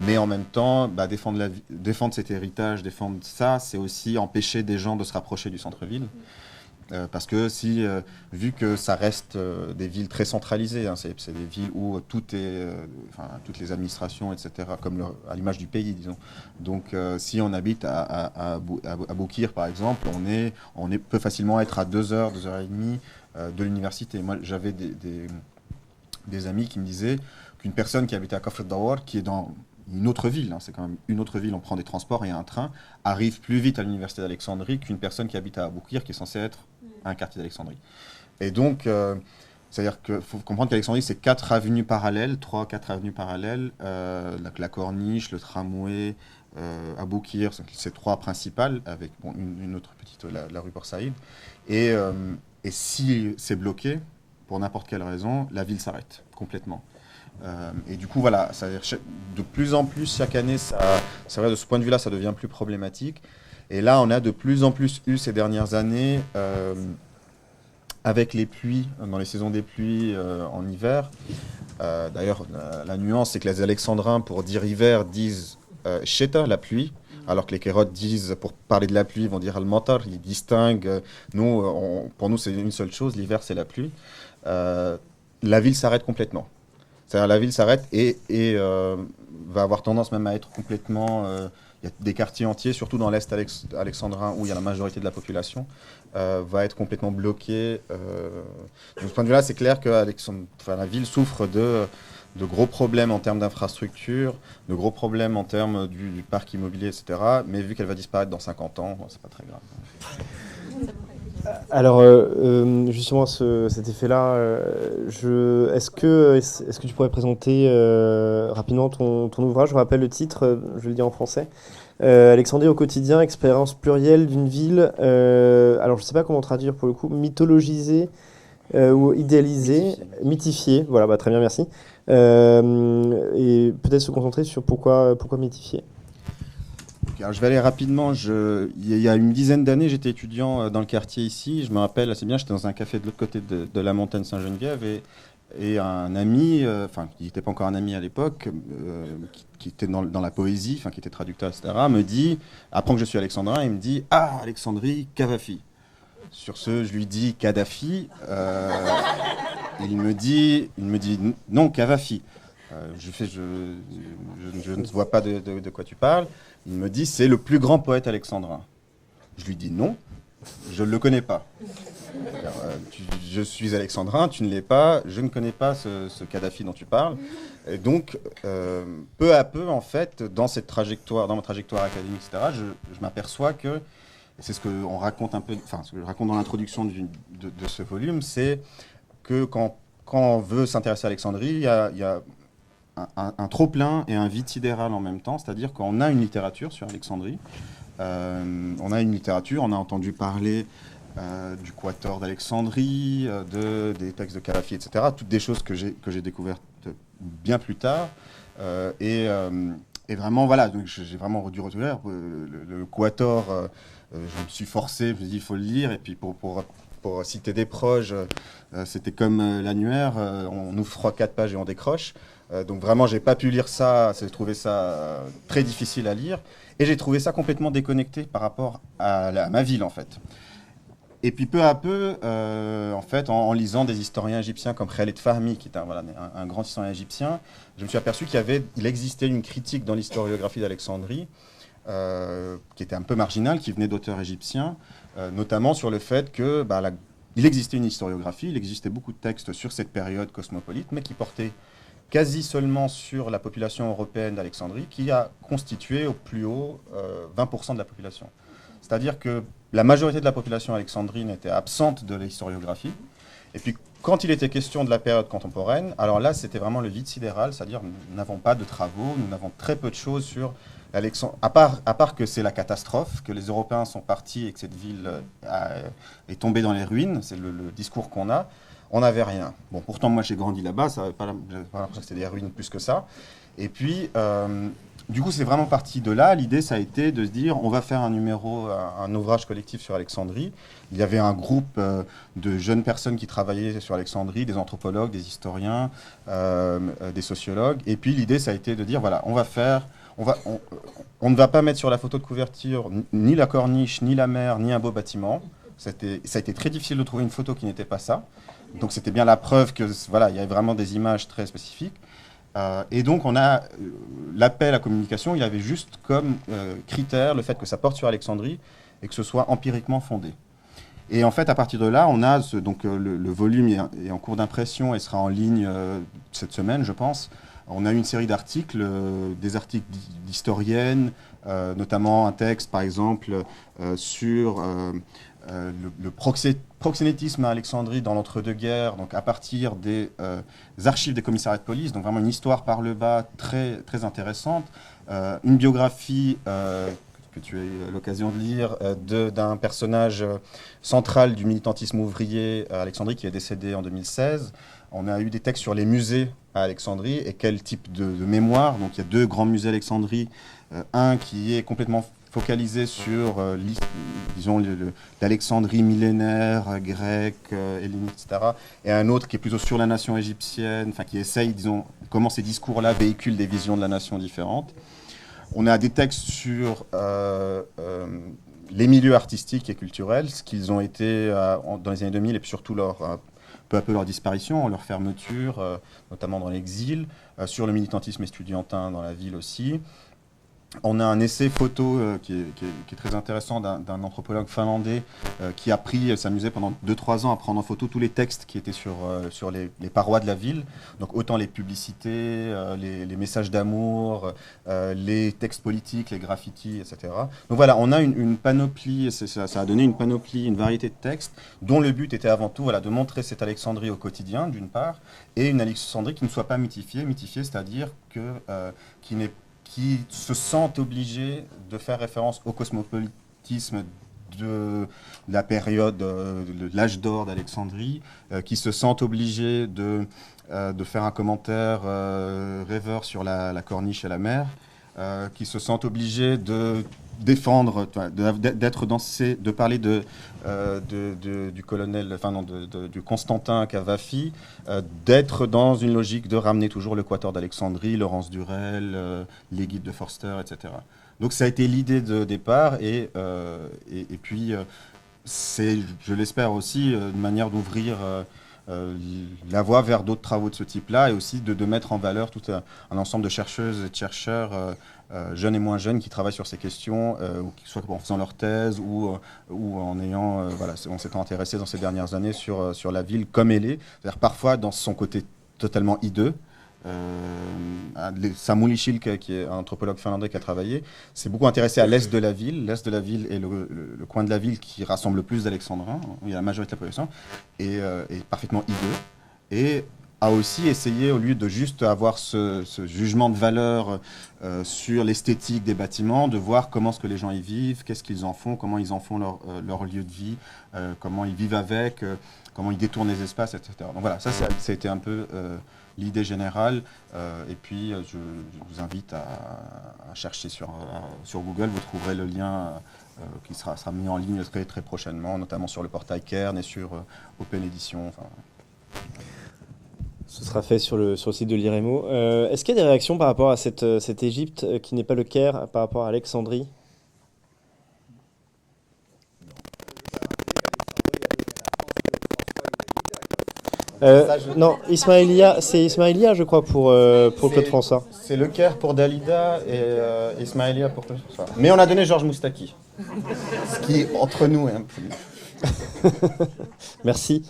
D: Mais en même temps, défendre cet héritage, défendre ça, c'est aussi empêcher des gens de se rapprocher du centre-ville. Parce que vu que ça reste des villes très centralisées, hein, c'est des villes où toutes les administrations, etc., à l'image du pays, disons. Donc, si on habite à Boukir, par exemple, on peut facilement être à 2 heures, 2 heures et demie de l'université. Moi, j'avais des amis qui me disaient qu'une personne qui habitait à Kafr Dawar, qui est dans une autre ville, hein, c'est quand même une autre ville, on prend des transports et un train, arrive plus vite à l'université d'Alexandrie qu'une personne qui habite à Aboukir, qui est censée être un quartier d'Alexandrie. Et donc, c'est-à-dire qu'il faut comprendre qu'Alexandrie, c'est 4 avenues parallèles, 3-4 avenues parallèles, la Corniche, le tramway, Aboukir, c'est 3 principales, avec une autre petite, la rue Port Saïd. Et si c'est bloqué, pour n'importe quelle raison, la ville s'arrête complètement. Et du coup, voilà, de plus en plus, chaque année, c'est vrai, de ce point de vue-là, ça devient plus problématique. Et là, on a de plus en plus eu ces dernières années, avec les pluies, dans les saisons des pluies en hiver. D'ailleurs, la nuance, c'est que les Alexandrins, pour dire hiver, disent Sheta, la pluie, alors que les Kérotes disent, pour parler de la pluie, ils vont dire Al-Matar, ils distinguent. Pour nous, c'est une seule chose, l'hiver, c'est la pluie. La ville s'arrête complètement. C'est-à-dire la ville s'arrête et va avoir tendance même à être complètement... Il y a des quartiers entiers, surtout dans l'Est alexandrin, où il y a la majorité de la population, va être complètement bloquée. De ce point de vue-là, c'est clair que la ville souffre de gros problèmes en termes d'infrastructure, de gros problèmes en termes du parc immobilier, etc. Mais vu qu'elle va disparaître dans 50 ans, c'est pas très grave.
A: Alors, justement, cet effet-là, est-ce que tu pourrais présenter rapidement ton ouvrage? Je rappelle le titre, je vais le dire en français. Alexandrie au quotidien, expérience plurielle d'une ville. Alors, je ne sais pas comment traduire pour le coup, mythologisée ou idéalisée, mythifiée. Voilà, bah, très bien, merci. Et peut-être se concentrer sur pourquoi mythifiée.
D: Alors, je vais aller rapidement. Il y a une dizaine d'années, j'étais étudiant dans le quartier ici. Je me rappelle assez bien, j'étais dans un café de l'autre côté de la montagne Saint-Geneviève et un ami, qui n'était pas encore un ami à l'époque, qui était dans la poésie, qui était traducteur, etc., me dit, apprend que je suis alexandrin, il me dit « Ah, Alexandrie, Cavafi ». Sur ce, je lui dis « Kadhafi ». Il me dit « Non, Cavafi ». Je ne vois pas de quoi tu parles. Il me dit, c'est le plus grand poète alexandrin. Je lui dis non, je ne le connais pas. Alors, je suis alexandrin, tu ne l'es pas, je ne connais pas ce Kadhafi dont tu parles. Et donc, peu à peu, en fait, dans ma trajectoire académique, etc., je m'aperçois que, et c'est ce que on raconte un peu, ce que je raconte dans l'introduction de ce volume, c'est que quand on veut s'intéresser à Alexandrie, il y a un trop-plein et un vide sidéral en même temps, c'est-à-dire qu'on a une littérature sur Alexandrie, on a entendu parler du Quator d'Alexandrie, des textes de Carafi, etc., toutes des choses que j'ai découvertes bien plus tard, et vraiment, voilà, donc j'ai vraiment dû retrouver le Quator, je me suis forcé, je me suis dit, il faut le lire, et puis pour citer des proches, c'était comme l'annuaire, on ouvre 3-4 pages et on décroche. Donc vraiment, j'ai pas pu lire ça, j'ai trouvé ça très difficile à lire, et j'ai trouvé ça complètement déconnecté par rapport à ma ville, en fait. Et puis peu à peu, en fait, en lisant des historiens égyptiens comme Khaled Fahmi, qui est un grand historien égyptien, je me suis aperçu qu'il existait une critique dans l'historiographie d'Alexandrie, qui était un peu marginale, qui venait d'auteurs égyptiens, notamment sur le fait que il existait une historiographie, il existait beaucoup de textes sur cette période cosmopolite, mais qui portaient quasi seulement sur la population européenne d'Alexandrie, qui a constitué au plus haut 20% de la population. C'est-à-dire que la majorité de la population alexandrine était absente de l'historiographie. Et puis, quand il était question de la période contemporaine, alors là, c'était vraiment le vide sidéral, c'est-à-dire nous n'avons pas de travaux, nous n'avons très peu de choses sur Alexandrie, à part que c'est la catastrophe, que les Européens sont partis et que cette ville est tombée dans les ruines, c'est le discours qu'on a. On n'avait rien. Bon, pourtant, moi, j'ai grandi là-bas, ça n'avait pas l'impression que c'était des ruines plus que ça. Et puis, du coup, c'est vraiment parti de là. L'idée, ça a été de se dire, on va faire un ouvrage collectif sur Alexandrie. Il y avait un groupe de jeunes personnes qui travaillaient sur Alexandrie, des anthropologues, des historiens, des sociologues. Et puis, l'idée, ça a été de dire, voilà, on ne va pas mettre sur la photo de couverture ni la corniche, ni la mer, ni un beau bâtiment. Ça a été très difficile de trouver une photo qui n'était pas ça. Donc c'était bien la preuve que voilà, il y avait vraiment des images très spécifiques. Et donc on a l'appel à communication, il avait juste comme critère le fait que ça porte sur Alexandrie et que ce soit empiriquement fondé. Et en fait, à partir de là, on a donc le volume est en cours d'impression et sera en ligne cette semaine, je pense. On a eu une série d'articles, des articles d'historiennes, notamment un texte, par exemple, sur le proxénétisme à Alexandrie dans l'entre-deux-guerres, donc à partir des archives des commissariats de police, donc vraiment une histoire par le bas très, très intéressante. Une biographie que tu as eu l'occasion de lire, d'un personnage central du militantisme ouvrier à Alexandrie qui est décédé en 2016. On a eu des textes sur les musées à Alexandrie et quel type de mémoire. Donc il y a 2 grands musées à Alexandrie. Un qui est complètement focalisé sur, disons, l'Alexandrie millénaire, grecque, hellénique, etc. Et un autre qui est plutôt sur la nation égyptienne, enfin qui essaye, disons, comment ces discours-là véhiculent des visions de la nation différentes. On a des textes sur les milieux artistiques et culturels, ce qu'ils ont été dans les années 2000 et puis surtout peu à peu leur disparition, leur fermeture, notamment dans l'exil, sur le militantisme estudiantin dans la ville aussi. On a un essai photo qui est très intéressant d'un anthropologue finlandais qui a s'amusait pendant 2-3 ans à prendre en photo tous les textes qui étaient sur les parois de la ville. Donc autant les publicités, les messages d'amour, les textes politiques, les graffitis, etc. Donc voilà, on a une panoplie, ça a donné une panoplie, une variété de textes dont le but était avant tout de montrer cette Alexandrie au quotidien, d'une part, et une Alexandrie qui ne soit pas mythifiée, c'est-à-dire qui se sentent obligés de faire référence au cosmopolitisme de la période, de l'âge d'or d'Alexandrie, qui se sentent obligés de faire un commentaire rêveur sur la corniche et la mer, qui se sentent obligés de défendre, de parler du colonel, enfin non, du Constantin Cavafy, d'être dans une logique de ramener toujours l'Équateur d'Alexandrie, Laurence Durel, les guides de Forster, etc. Donc ça a été l'idée de départ et puis c'est, je l'espère aussi, une manière d'ouvrir la voie vers d'autres travaux de ce type-là et aussi de mettre en valeur tout un ensemble de chercheuses et de chercheurs jeunes et moins jeunes qui travaillent sur ces questions, soit en faisant leur thèse ou en ayant, on s'étant intéressé dans ces dernières années sur la ville comme elle est, c'est-à-dire parfois dans son côté totalement hideux. Samuli Shilke, qui est un anthropologue finlandais qui a travaillé, s'est beaucoup intéressé à l'est de la ville. L'est de la ville est le coin de la ville qui rassemble le plus d'Alexandrins, où il y a la majorité de la population, et est parfaitement hideux. Et a aussi essayé, au lieu de juste avoir ce jugement de valeur sur l'esthétique des bâtiments, de voir comment est-ce que les gens y vivent, qu'est-ce qu'ils en font, comment ils en font leur lieu de vie, comment ils vivent avec, comment ils détournent les espaces, etc. Donc voilà, ça a été un peu l'idée générale. Et puis, je vous invite à chercher sur Google, vous trouverez le lien qui sera mis en ligne très, très prochainement, notamment sur le portail Cairn et sur Open Edition. Enfin,
A: ce sera fait sur le site de l'IREMO. Est-ce qu'il y a des réactions par rapport à cette Égypte qui n'est pas le Caire, par rapport à Alexandrie ? Non, c'est Ismaïlia, je crois, pour Claude François.
D: C'est le Caire pour Dalida et Ismaïlia pour Claude François. Mais on a donné Georges Moustaki. Ce qui, entre nous, est un peu...
A: Merci.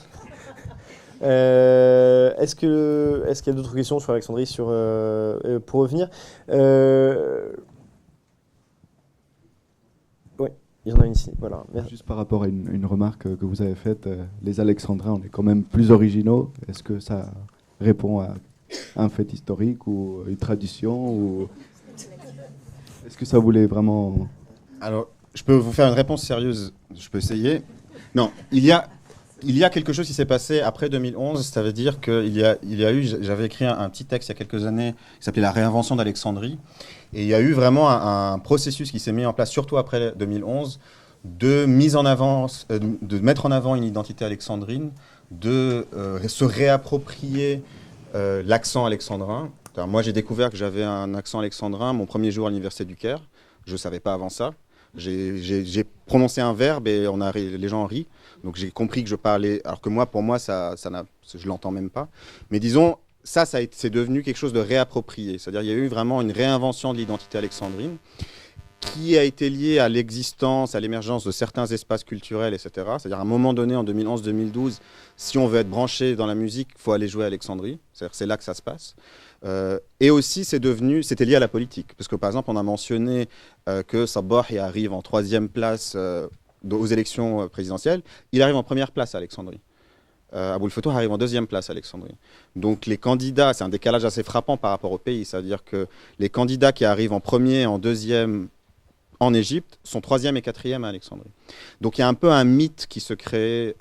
A: Est-ce qu'il y a d'autres questions sur Alexandrie pour revenir Oui, il y en a une ici. Voilà.
J: Juste par rapport à une remarque que vous avez faite, les Alexandrins, on est quand même plus originaux. Est-ce que ça répond à un fait historique ou une tradition ou... Est-ce que ça voulait vraiment...
D: Alors, je peux vous faire une réponse sérieuse. Je peux essayer. Non, il y a quelque chose qui s'est passé après 2011, ça veut dire qu'il y a eu, j'avais écrit un petit texte il y a quelques années qui s'appelait La réinvention d'Alexandrie, et il y a eu vraiment un processus qui s'est mis en place, surtout après 2011, de mettre en avant une identité alexandrine, de se réapproprier l'accent alexandrin. Alors, moi, j'ai découvert que j'avais un accent alexandrin mon premier jour à l'université du Caire, je ne savais pas avant ça. J'ai prononcé un verbe et les gens rient. Donc j'ai compris que je parlais, alors que moi, pour moi, je l'entends même pas. Mais disons, c'est devenu quelque chose de réapproprié. C'est-à-dire, il y a eu vraiment une réinvention de l'identité alexandrine qui a été liée à l'existence, à l'émergence de certains espaces culturels, etc. C'est-à-dire, à un moment donné, en 2011-2012, si on veut être branché dans la musique, il faut aller jouer à Alexandrie. C'est-à-dire, c'est là que ça se passe. Et aussi, c'était lié à la politique. Parce que, par exemple, on a mentionné que Sabahi arrive en 3e place aux élections présidentielles. Il arrive en 1re place à Alexandrie. Aboul Foutour arrive en 2e place à Alexandrie. Donc les candidats, c'est un décalage assez frappant par rapport au pays. C'est-à-dire que les candidats qui arrivent en 1er, en 2e en Égypte sont 3e et 4e à Alexandrie. Donc il y a un peu un mythe qui se crée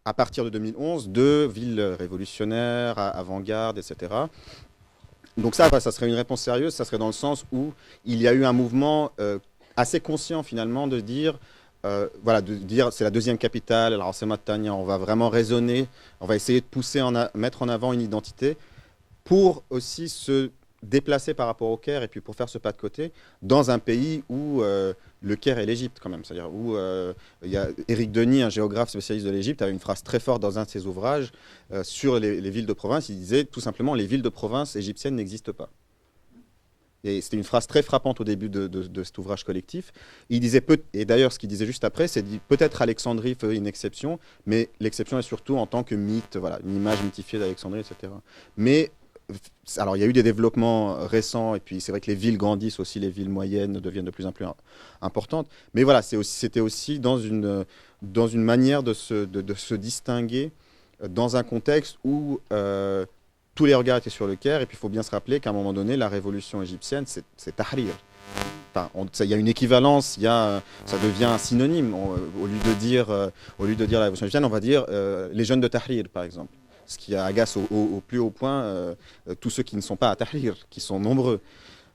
D: à partir de 2011 de villes révolutionnaires, avant-garde, etc. Donc ça serait une réponse sérieuse. Ça serait dans le sens où il y a eu un mouvement assez conscient finalement de dire c'est la 2e capitale, alors c'est Matania, on va vraiment raisonner, on va essayer de mettre en avant une identité pour aussi se déplacer par rapport au Caire et puis pour faire ce pas de côté dans un pays où le Caire est l'Égypte quand même. C'est-à-dire où il y a Éric Denis, un géographe spécialiste de l'Égypte, avait une phrase très forte dans un de ses ouvrages sur les villes de province. Il disait tout simplement les villes de province égyptiennes n'existent pas. Et c'était une phrase très frappante au début de cet ouvrage collectif. Il disait et d'ailleurs, ce qu'il disait juste après, c'est peut-être Alexandrie fait une exception, mais l'exception est surtout en tant que mythe, voilà, une image mythifiée d'Alexandrie, etc. Mais alors, il y a eu des développements récents, et puis c'est vrai que les villes grandissent aussi, les villes moyennes deviennent de plus en plus importantes. Mais voilà, c'était aussi dans une manière de se distinguer dans un contexte où tous les regards étaient sur le Caire, et puis il faut bien se rappeler qu'à un moment donné, la révolution égyptienne, c'est Tahrir. Enfin, il y a une équivalence, ça devient un synonyme. Au lieu de dire la révolution égyptienne, on va dire les jeunes de Tahrir, par exemple. Ce qui agace au plus haut point tous ceux qui ne sont pas à Tahrir, qui sont nombreux.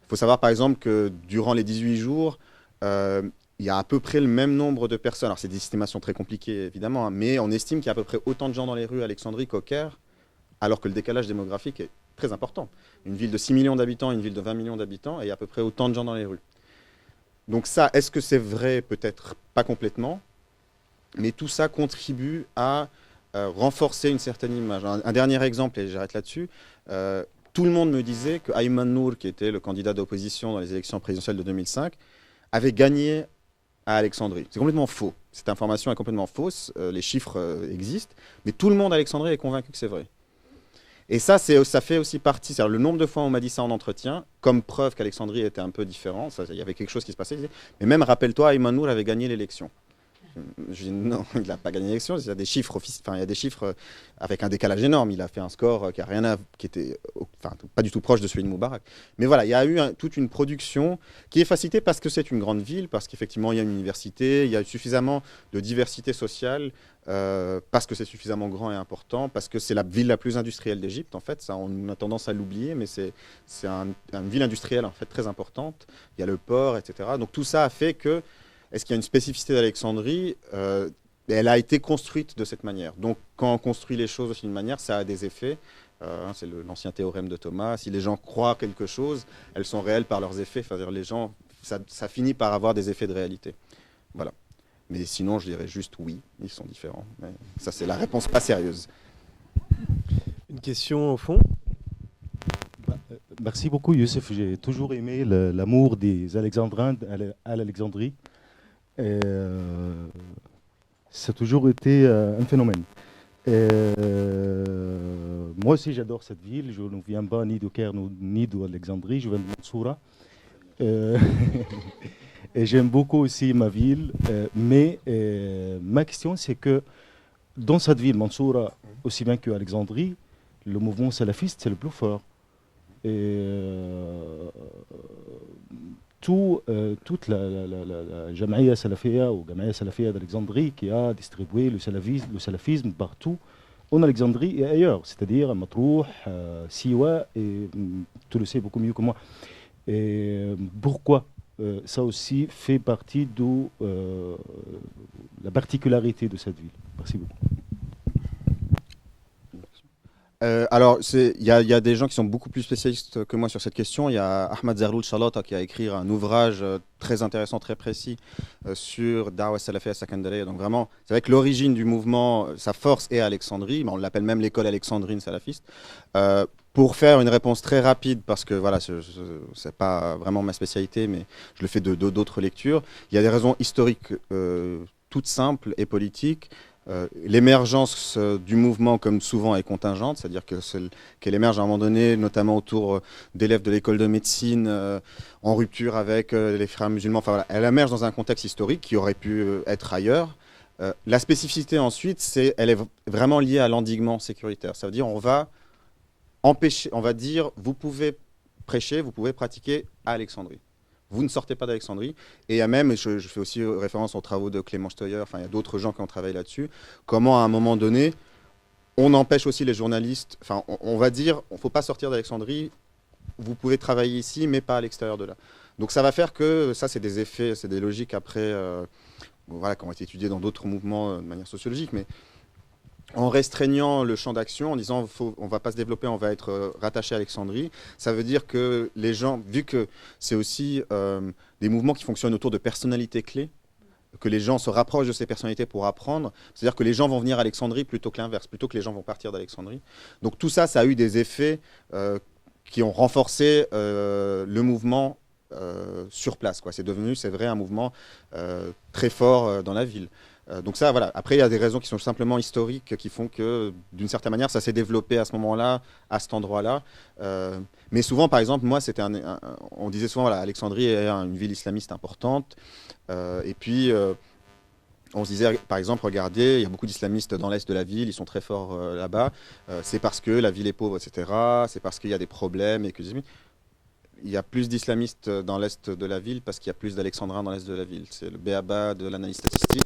D: Il faut savoir, par exemple, que durant les 18 jours, il y a à peu près le même nombre de personnes. Alors, c'est des estimations très compliquées, évidemment, hein, mais on estime qu'il y a à peu près autant de gens dans les rues à Alexandrie qu'au Caire, alors que le décalage démographique est très important. Une ville de 6 millions d'habitants, une ville de 20 millions d'habitants, et il y a à peu près autant de gens dans les rues. Donc ça, est-ce que c'est vrai? Peut-être pas complètement, mais tout ça contribue à renforcer une certaine image. Un dernier exemple, et j'arrête là-dessus, tout le monde me disait que Ayman Nour, qui était le candidat d'opposition dans les élections présidentielles de 2005, avait gagné à Alexandrie. C'est complètement faux. Cette information est complètement fausse, les chiffres existent, mais tout le monde à Alexandrie est convaincu que c'est vrai. Et ça fait aussi partie, c'est-à-dire le nombre de fois où on m'a dit ça en entretien, comme preuve qu'Alexandrie était un peu différent, il y avait quelque chose qui se passait, mais même rappelle-toi, Ayman Nour avait gagné l'élection. Je dis non, il n'a pas gagné l'élection, il y a des chiffres avec un décalage énorme, il a fait un score qui était pas du tout proche de celui de Moubarak. Mais voilà, il y a eu toute une production qui est facilitée parce que c'est une grande ville, parce qu'effectivement il y a une université, il y a suffisamment de diversité sociale, parce que c'est suffisamment grand et important, parce que c'est la ville la plus industrielle d'Égypte, en fait, ça on a tendance à l'oublier, mais c'est une ville industrielle en fait très importante, il y a le port, etc. Donc tout ça a fait que est-ce qu'il y a une spécificité d'Alexandrie? Elle a été construite de cette manière. Donc, quand on construit les choses d'une manière, ça a des effets. C'est l'ancien théorème de Thomas. Si les gens croient quelque chose, elles sont réelles par leurs effets. C'est-à-dire les gens, ça finit par avoir des effets de réalité. Voilà. Mais sinon, je dirais juste oui, ils sont différents. Mais ça, c'est la réponse pas sérieuse.
K: Une question au fond?
L: Merci beaucoup, Youssef. J'ai toujours aimé l'amour des Alexandrins à l'Alexandrie. Ça a toujours été un phénomène. Moi aussi, j'adore cette ville. Je ne viens pas ni du Caire ni d'Alexandrie. Je viens de Mansoura. Et j'aime beaucoup aussi ma ville. Mais ma question, c'est que dans cette ville, Mansoura, aussi bien qu'Alexandrie, le mouvement salafiste, c'est le plus fort. Et toute la Jamaïa Salafia ou Jamaïa Salafia d'Alexandrie qui a distribué le salafisme partout en Alexandrie et ailleurs, c'est-à-dire à Matrouh, Siwa, et tu le sais beaucoup mieux que moi. Et pourquoi ça aussi fait partie de la particularité de cette ville. Merci beaucoup.
D: Alors, il y a des gens qui sont beaucoup plus spécialistes que moi sur cette question. Il y a Ahmad Zerloul Shalata qui a écrit un ouvrage très intéressant, très précis sur Da'wa Salafiyya Sakandariya. Donc vraiment, c'est vrai que l'origine du mouvement, sa force est à Alexandrie, mais on l'appelle même l'école alexandrine salafiste. Pour faire une réponse très rapide, parce que voilà, c'est pas vraiment ma spécialité, mais je le fais d'autres lectures. Il y a des raisons historiques toutes simples et politiques. L'émergence du mouvement, comme souvent, est contingente, c'est-à-dire qu'elle émerge à un moment donné, notamment autour d'élèves de l'école de médecine, en rupture avec les frères musulmans. Enfin, voilà, elle émerge dans un contexte historique qui aurait pu être ailleurs. La spécificité ensuite, elle est vraiment liée à l'endiguement sécuritaire. Ça veut dire on va empêcher, on va dire, vous pouvez prêcher, vous pouvez pratiquer à Alexandrie. Vous ne sortez pas d'Alexandrie. Et il y a même, je fais aussi référence aux travaux de Clément Steuer, enfin il y a d'autres gens qui ont travaillé là-dessus, comment à un moment donné, on empêche aussi les journalistes, enfin on va dire, il ne faut pas sortir d'Alexandrie, vous pouvez travailler ici, mais pas à l'extérieur de là. Donc ça va faire que, ça c'est des effets, c'est des logiques après, voilà, qui ont été étudiées dans d'autres mouvements de manière sociologique, mais en restreignant le champ d'action, en disant on ne va pas se développer, on va être rattaché à Alexandrie, ça veut dire que les gens, vu que c'est aussi des mouvements qui fonctionnent autour de personnalités clés, que les gens se rapprochent de ces personnalités pour apprendre, c'est-à-dire que les gens vont venir à Alexandrie plutôt que l'inverse, plutôt que les gens vont partir d'Alexandrie. Donc tout ça, ça a eu des effets qui ont renforcé le mouvement sur place, quoi. C'est devenu, c'est vrai, un mouvement très fort dans la ville. Donc ça, voilà. Après, il y a des raisons qui sont simplement historiques, qui font que, d'une certaine manière, ça s'est développé à ce moment-là, à cet endroit-là. Mais souvent, par exemple, moi, on disait souvent, voilà, Alexandrie est une ville islamiste importante. Et puis, on se disait, par exemple, regardez, il y a beaucoup d'islamistes dans l'est de la ville, ils sont très forts là-bas. C'est parce que la ville est pauvre, etc. C'est parce qu'il y a des problèmes et que il y a plus d'islamistes dans l'est de la ville parce qu'il y a plus d'alexandrins dans l'est de la ville. C'est le b.a.-ba de l'analyse statistique.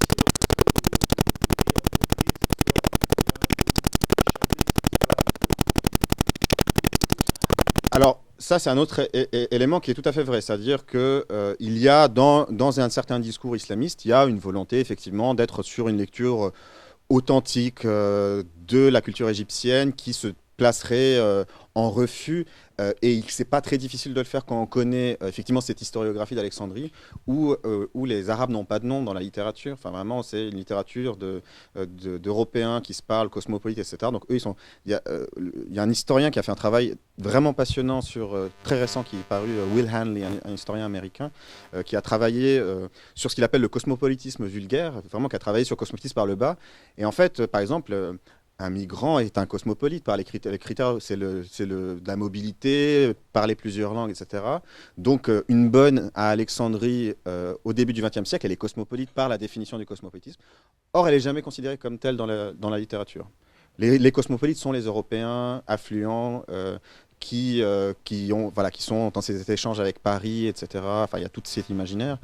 D: Alors, ça, c'est un autre élément qui est tout à fait vrai. C'est-à-dire qu'il y a, dans un certain discours islamiste, il y a une volonté, effectivement, d'être sur une lecture authentique de la culture égyptienne qui se placerait en refus. Et c'est pas très difficile de le faire quand on connaît effectivement cette historiographie d'Alexandrie où les Arabes n'ont pas de nom dans la littérature. Enfin, vraiment, c'est une littérature d'Européens qui se parlent, cosmopolites, etc. Donc, eux, il y a un historien qui a fait un travail vraiment passionnant très récent qui est paru, Will Hanley, un historien américain, qui a travaillé sur ce qu'il appelle le cosmopolitisme vulgaire, vraiment qui a travaillé sur le cosmopolitisme par le bas. Et en fait, par exemple, un migrant est un cosmopolite par les critères, c'est de la mobilité, parler plusieurs langues, etc. Donc une bonne à Alexandrie au début du XXe siècle, elle est cosmopolite par la définition du cosmopolitisme. Or, elle n'est jamais considérée comme telle dans la littérature. Les cosmopolites sont les Européens affluents qui sont dans ces échanges avec Paris, etc. Enfin, il y a tout cet imaginaire.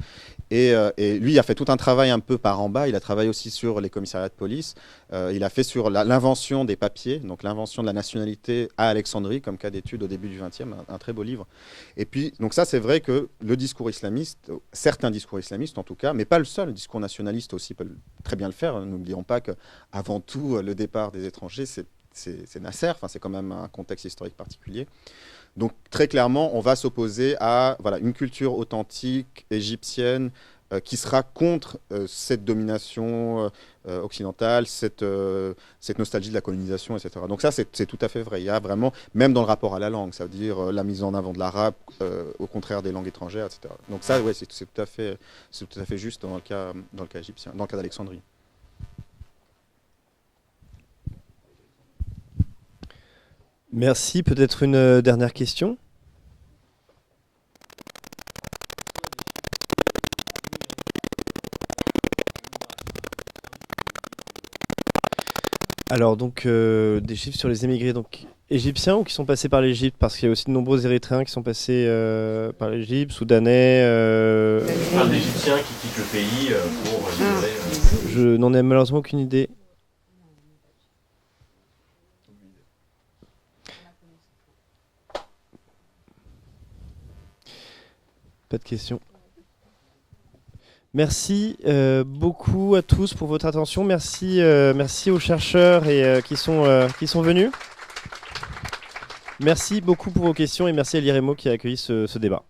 D: Et lui, il a fait tout un travail un peu par en bas. Il a travaillé aussi sur les commissariats de police. Il a fait sur l'invention des papiers, donc l'invention de la nationalité à Alexandrie, comme cas d'étude au début du XXe, un très beau livre. Et puis, donc ça, c'est vrai que le discours islamiste, certains discours islamistes en tout cas, mais pas le seul, le discours nationaliste aussi peut très bien le faire. N'oublions pas qu'avant tout, le départ des étrangers, c'est Nasser, enfin, c'est quand même un contexte historique particulier. Donc très clairement, on va s'opposer à une culture authentique égyptienne qui sera contre cette domination occidentale, cette nostalgie de la colonisation, etc. Donc ça, c'est tout à fait vrai. Il y a vraiment, même dans le rapport à la langue, ça veut dire la mise en avant de l'arabe au contraire des langues étrangères, etc. Donc ça, ouais, c'est tout à fait juste dans le cas égyptien, dans le cas d'Alexandrie.
A: Merci. Peut-être une dernière question ? Alors, donc, des chiffres sur les émigrés égyptiens ou qui sont passés par l'Égypte, parce qu'il y a aussi de nombreux Érythréens qui sont passés par l'Égypte, Soudanais.
F: Un Égyptien qui quitte le pays pour migrer.
A: Je n'en ai malheureusement aucune idée. Pas de questions. Merci beaucoup à tous pour votre attention. Merci aux chercheurs qui sont venus. Merci beaucoup pour vos questions et merci à l'IREMO qui a accueilli ce débat.